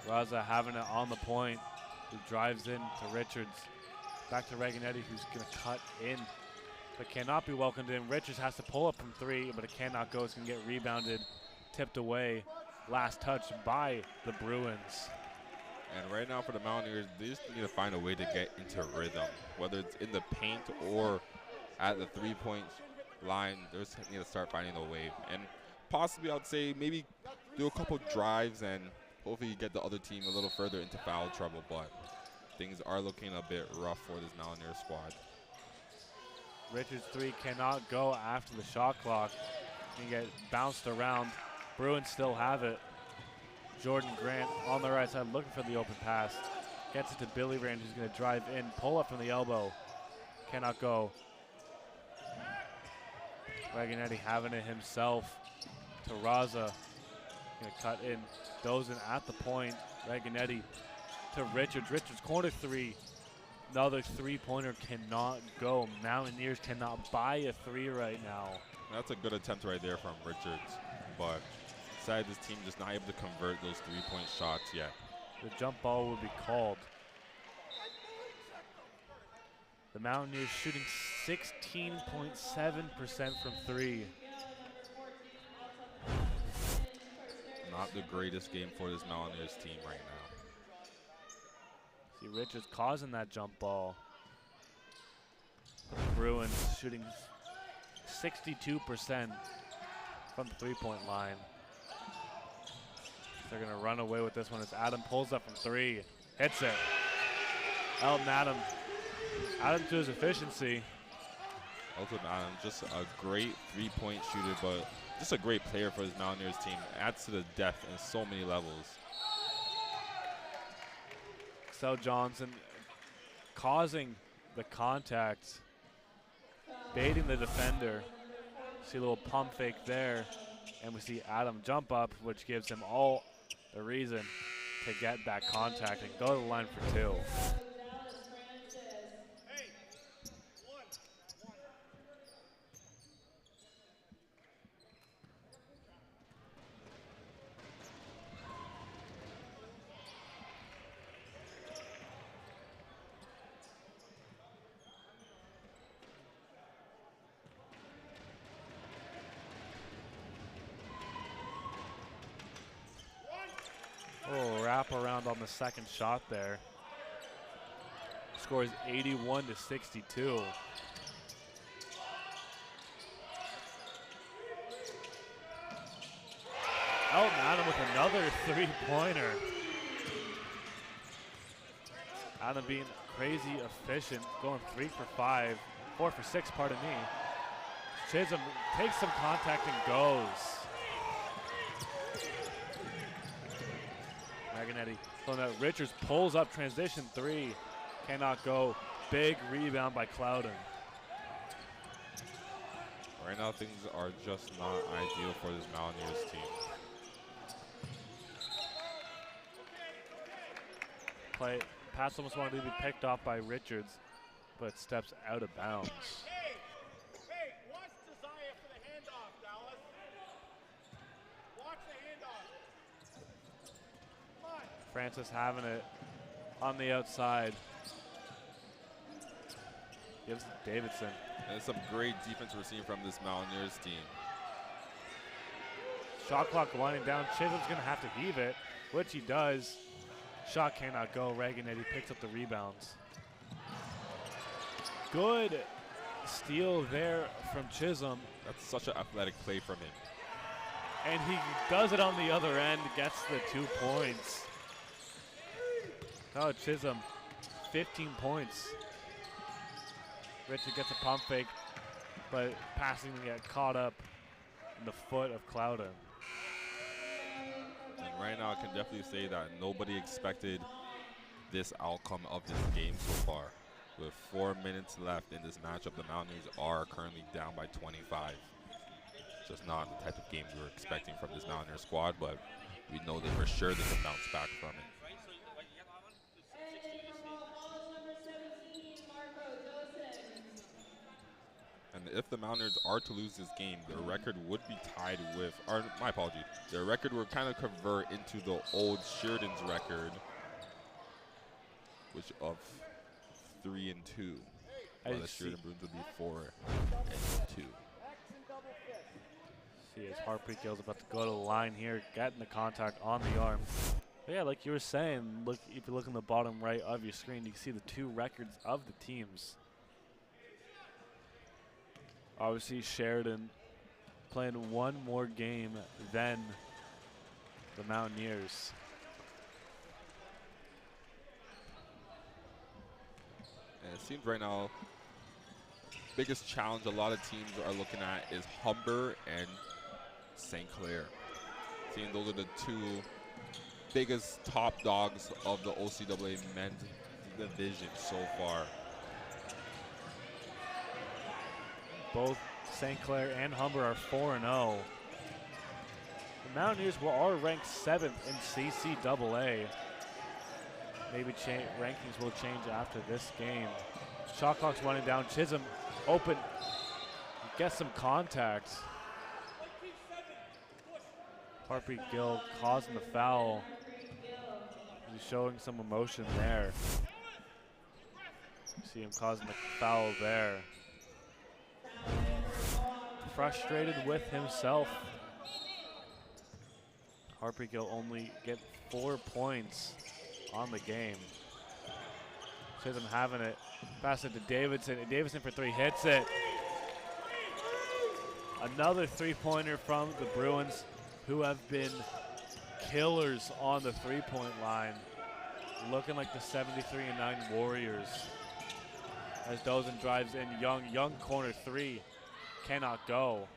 Raza having it on the point, who drives in to Richards. Back to Reganetti, who's going to cut in, but cannot be welcomed in. Richards has to pull up from 3, but it cannot go. It's going to get rebounded, tipped away. Last touch by the Bruins. And right now for the Mountaineers, they just need to find a way to get into rhythm, whether it's in the paint or at the 3-point line. They just need to start finding a way. And possibly, I would say, maybe do a couple drives and hopefully get the other team a little further into foul trouble, but things are looking a bit rough for this Mountaineer squad. Richards' three cannot go after the shot clock. He get bounced around. Bruins still have it. Jordan Grant on the right side looking for the open pass. Gets it to Billy Rand, who's going to drive in. Pull up from the elbow. Cannot go. Waganetti having it himself. To Raza. Going to cut in. Dozen at the point. Waganetti to Richards. Richards corner three. Another three-pointer cannot go. Mountaineers cannot buy a three right now. That's a good attempt right there from Richards, but sadly this team just not able to convert those three-point shots yet. The jump ball will be called. The Mountaineers shooting 16.7% from three. Not the greatest game for this Mountaineers team right now. See Richards causing that jump ball. The Bruins shooting 62% from the three-point line. They're going to run away with this one as Adam pulls up from three. Hits it. Elton Adam. Adam to his efficiency. Elton Adam, just a great three-point shooter, but just a great player for this Mountaineers team. Adds to the depth in so many levels. Excel Johnson causing the contact, baiting the defender. See a little pump fake there, and we see Adam jump up, which gives him all the reason to get that contact and go to the line for two. Oh, wrap around on the second shot there. Score is 81-62. Elton Adam with another three-pointer. Adam being crazy efficient, going 3 for 5, 4 for 6, pardon me. Chisholm takes some contact and goes. Waganetti pulling out. Richards pulls up transition three. Cannot go. Big rebound by Clouden. Right now things are just not ideal for this Mountaineers team. Pass almost wanted to be picked off by Richards, but steps out of bounds. Hey, watch Desire for the handoff, Dallas. Watch the handoff. Come on. Francis having it on the outside. Gives it to Davidson. And some great defense we're seeing from this Mountaineers team. Shot clock winding down. Chisholm's going to have to heave it, which he does. Shot cannot go. Waganetti picks up the rebounds. Good steal there from Chisholm. That's such an athletic play from him. And he does it on the other end, gets the 2 points. Oh, Chisholm, 15 points. Richard gets a pump fake, but passing to get caught up in the foot of Clouden. And right now I can definitely say that nobody expected this outcome of this game so far. With 4 minutes left in this matchup, the Mountaineers are currently down by 25. Just not the type of game we were expecting from this Mountaineer squad, but we know that for sure they can bounce back from it. And if the Mountaineers are to lose this game, their record would be tied with, or my apology, their record would kind of convert into the old Sheridan's record, which of 3-2. While the Sheridan Bruins would be 4-2. See as Harpreet Gill's about to go to the line here, getting the contact on the arm. But yeah, like you were saying, look, if you look in the bottom right of your screen, you can see the 2 records of the teams. Obviously, Sheridan playing 1 more game than the Mountaineers. And it seems right now biggest challenge a lot of teams are looking at is Humber and St. Clair. Seeing those are the two biggest top dogs of the OCAA men's division so far. Both St. Clair and Humber are 4-0. The Mountaineers are ranked 7th in CCAA. Maybe rankings will change after this game. Shot clock's running down. Chisholm open. Gets some contact. Harpreet Gill causing the foul. He's showing some emotion there. See him causing the foul there. Frustrated with himself. Harpreet Gill only get 4 points on the game. Chisholm having it. Pass it to Davidson. And Davidson for 3 hits it. Another 3-pointer from the Bruins, who have been killers on the 3-point line. Looking like the 73-9 Warriors. As Dozen drives in, Young corner 3. Cannot go.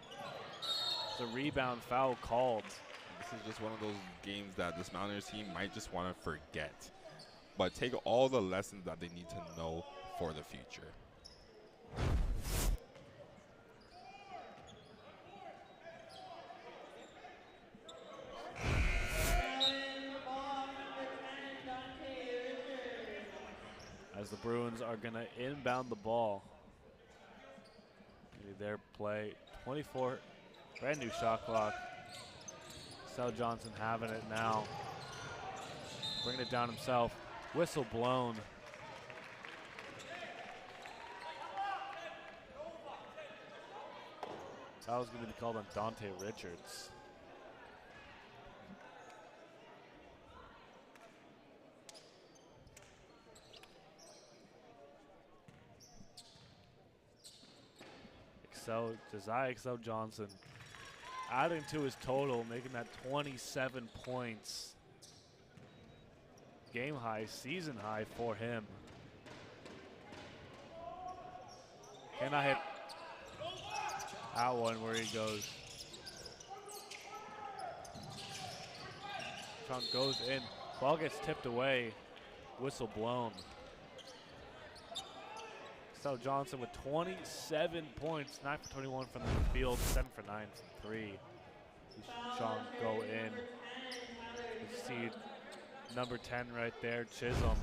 The rebound foul called. This is just one of those games that this Mountaineers team might just want to forget. But take all the lessons that they need to know for the future. As the Bruins are going to inbound the ball. Maybe their play. 24, brand new shot clock. Sel Johnson having it now. Bringing it down himself. Whistle blown. That was going to be called on Dante Richards. Josiah Excel Johnson adding to his total, making that 27 points. Game high, season high for him. Cannot hit that one where he goes. Trump goes in, ball gets tipped away, whistle blown. Excel Johnson with 27 points, 9 for 21 from the field, 7 for 9 from 3. Sean go in. You see number 10 right there, Chisholm.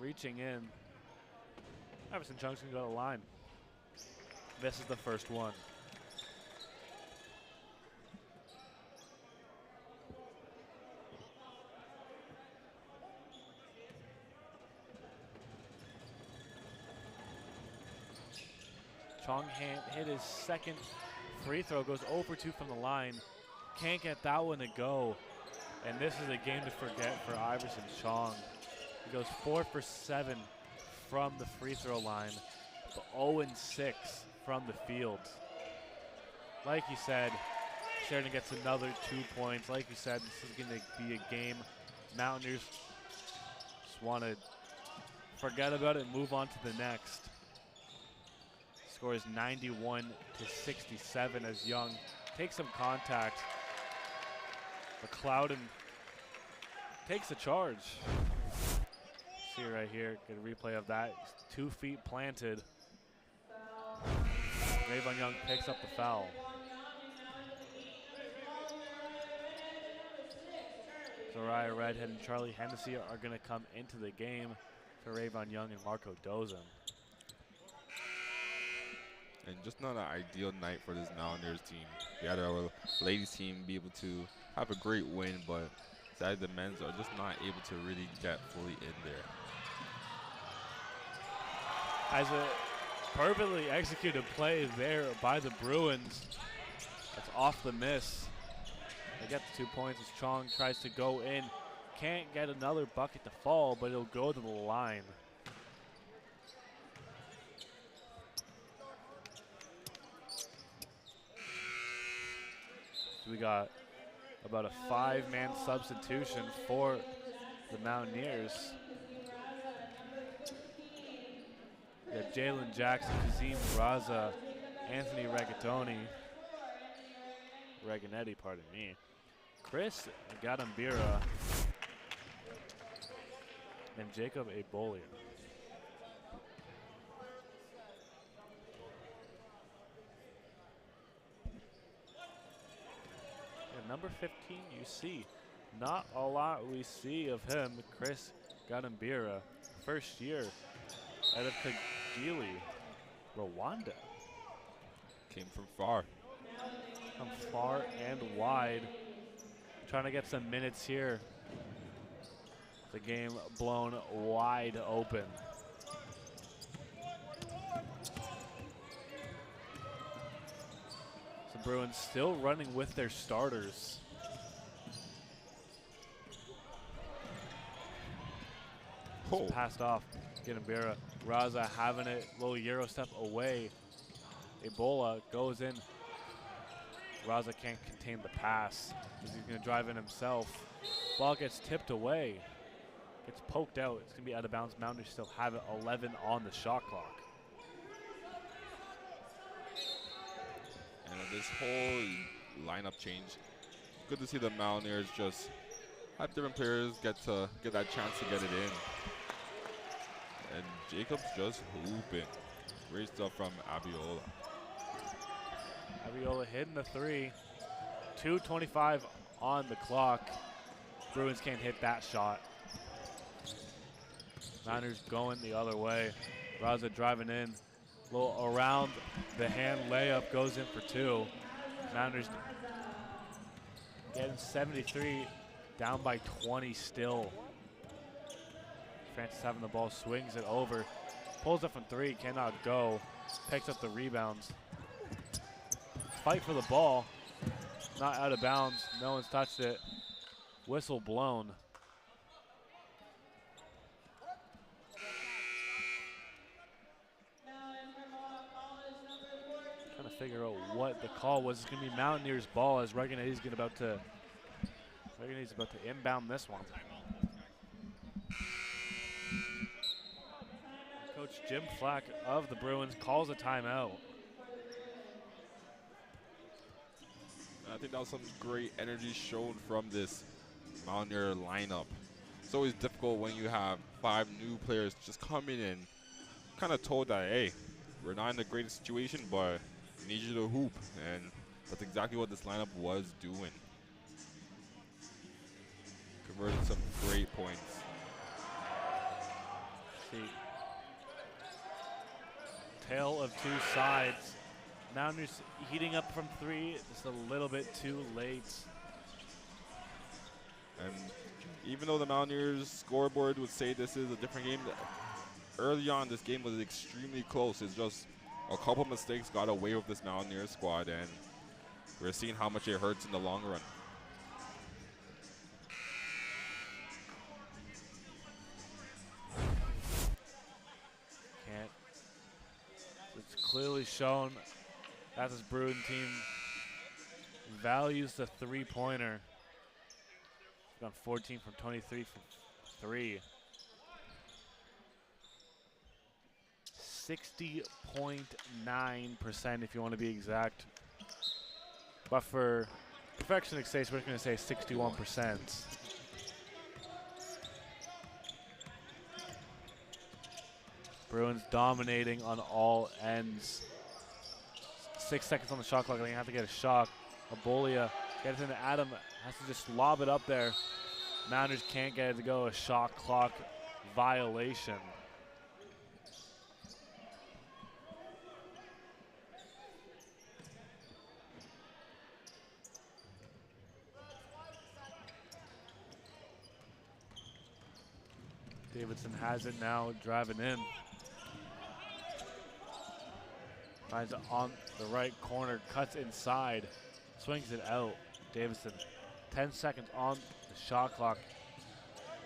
Reaching in. Everson Chung's gonna go to the line. This is the first one. Chong hit his second free throw, goes 0 for 2 from the line. Can't get that one to go. And this is a game to forget for Iverson Chong. He goes 4 for 7 from the free throw line, but 0 and 6 from the field. Like you said, Sheridan gets another 2 points. Like you said, this is going to be a game Mountaineers just want to forget about it and move on to the next. Score is 91 to 67 as Young takes some contact. McLeod takes the charge. See it right here, get a replay of that. 2 feet planted. Rayvon Young picks up the foul. Zariah Redhead and Charlie Hennessy are going to come into the game for Rayvon Young and Marco Dozan. And just not an ideal night for this Mountaineers team. We had our ladies team be able to have a great win, but sadly the men's are just not able to really get fully in there. As a perfectly executed play there by the Bruins. That's off the miss. They get the 2 points as Chong tries to go in. Can't get another bucket to fall, but it'll go to the line. So we got about a 5-man substitution for the Mountaineers. We got Jalen Jackson, Kazim Raza, Anthony Reganetti, pardon me, Chris Gadambira, and Jacob Abolier. And number 15, you see, not a lot we see of him, Chris Gadambira, first year out of Kagili, Rwanda. Came from far. From far and wide. Trying to get some minutes here. The game blown wide open. So Bruins still running with their starters. Oh. Passed off. Gadambira. Raza having it. Little Euro step away. Ebola goes in. Raza can't contain the pass because he's going to drive in himself. Ball gets tipped away. Gets poked out. It's going to be out of bounds. Mountaineers still have it. 11 on the shot clock. And this whole lineup change, good to see the Mountaineers just have different players get that chance to get it in. And Jacob's just hooping. Great stuff from Abiola. Abiola hitting the three. 2:25 on the clock. Bruins can't hit that shot. Mountaineers going the other way. Raza driving in. Little around the hand layup goes in for two. Mountaineers getting 73, down by 20 still. Francis having the ball, swings it over. Pulls up from three, cannot go. Picks up the rebounds. Fight for the ball. Not out of bounds. No one's touched it. Whistle blown. Trying to figure out what the call was. It's going to be Mountaineers' ball as Reganetti's about to inbound this one. Coach Jim Flack of the Bruins calls a timeout. I think that was some great energy shown from this Mountaineer lineup. It's always difficult when you have 5 new players just coming in, kind of told that, hey, we're not in the greatest situation, but we need you to hoop. And that's exactly what this lineup was doing. Converted some great points. See, tale of two sides. Mountaineers heating up from three, just a little bit too late. And even though the Mountaineers scoreboard would say this is a different game, early on this game was extremely close. It's just a couple mistakes got away with this Mountaineers squad, and we're seeing how much it hurts in the long run. It's clearly shown that this Bruin team values the three-pointer. Gone 14 from 23 from 3. 60.9% if you want to be exact. But for perfectionist's sake, we're going to say 61%. Bruins dominating on all ends. 6 seconds on the shot clock. They have to get a shot. Abolia gets into Adam. Has to just lob it up there. Mountaineers can't get it to go. A shot clock violation. Davidson has it now, driving in. Finds it on the right corner, cuts inside, swings it out. Davidson, 10 seconds on the shot clock.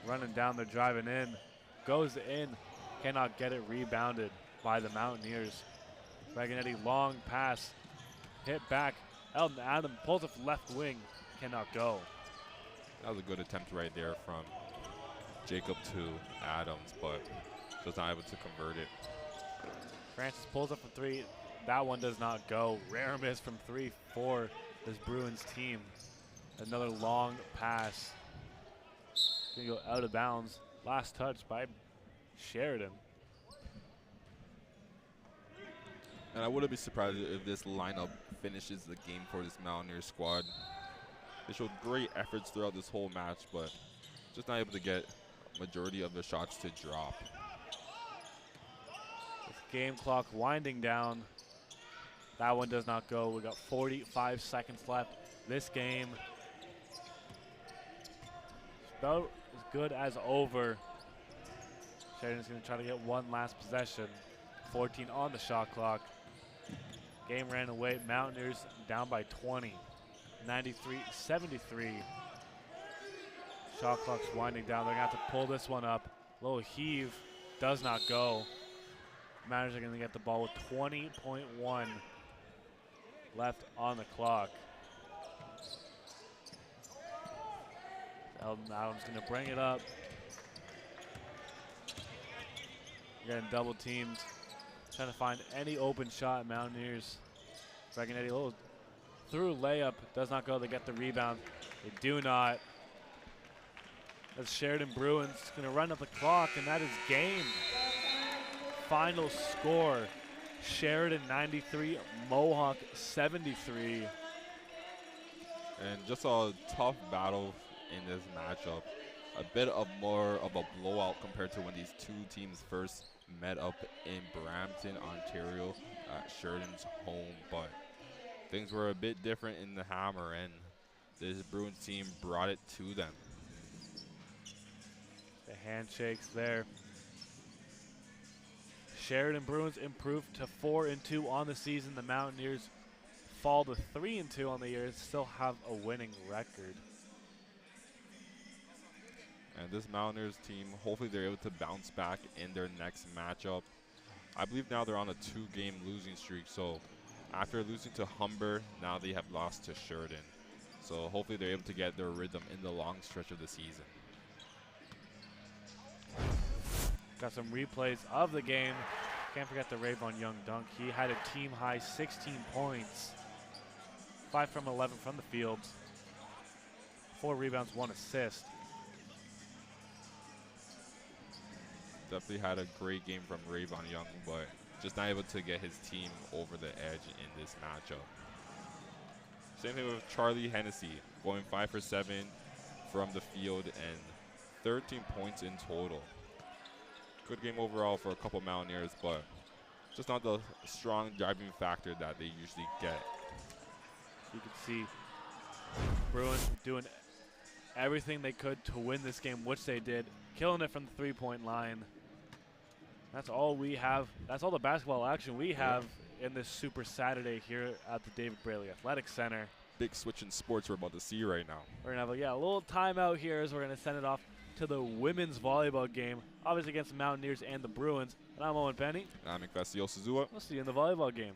Running down, they're driving in. Goes in, cannot get it, rebounded by the Mountaineers. Reganetti, long pass, hit back. Eldon Adam pulls it left wing, cannot go. That was a good attempt right there from Jacob to Adams, but just not able to convert it. Francis pulls up from 3. That one does not go. Rare miss from 3 for this Bruins team. Another long pass. Gonna go out of bounds. Last touch by Sheridan. And I wouldn't be surprised if this lineup finishes the game for this Mountaineers squad. They showed great efforts throughout this whole match, but just not able to get majority of the shots to drop. This game clock winding down. That one does not go. We got 45 seconds left. This game is about as good as over. Sheridan's going to try to get one last possession. 14 on the shot clock. Game ran away. Mountaineers down by 20. 93-73. Shot clock's winding down. They're going to have to pull this one up. Low heave does not go. Mountaineers are going to get the ball with 20.1 left on the clock. Eldon Adams going to bring it up. Getting double teamed. Trying to find any open shot. Mountaineers. Dragonetti, little through layup. Does not go. They get the rebound. They do not. That's Sheridan Bruins going to run up the clock, and that is game. Final score. Sheridan 93, Mohawk 73. And just a tough battle in this matchup. A bit of more of a blowout compared to when these two teams first met up in Brampton, Ontario at Sheridan's home. But things were a bit different in the Hammer, and this Bruins team brought it to them. The handshakes there. Sheridan Bruins improved to 4-2 on the season. The Mountaineers fall to 3-2 on the year, still have a winning record. And this Mountaineers team, hopefully they're able to bounce back in their next matchup. I believe now they're on a 2-game losing streak, so after losing to Humber, now they have lost to Sheridan. So hopefully they're able to get their rhythm in the long stretch of the season. Got some replays of the game. Can't forget the Rayvon Young dunk. He had a team high 16 points. 5 from 11 from the field. 4 rebounds, 1 assist. Definitely had a great game from Rayvon Young, but just not able to get his team over the edge in this matchup. Same thing with Charlie Hennessy, going 5 for 7 from the field and 13 points in total. Good game overall for a couple Mountaineers, but just not the strong driving factor that they usually get. You can see Bruins doing everything they could to win this game, which they did, killing it from the three-point line. That's all we have. That's all the basketball action we have in this Super Saturday here at the David Braley Athletic Center. Big switch in sports we're about to see right now. We're going to have a little timeout here as we're going to send it off to the women's volleyball game, obviously against the Mountaineers and the Bruins. And I'm Owen Penny. And I'm Ignacio Suzua. We'll see you in the volleyball game.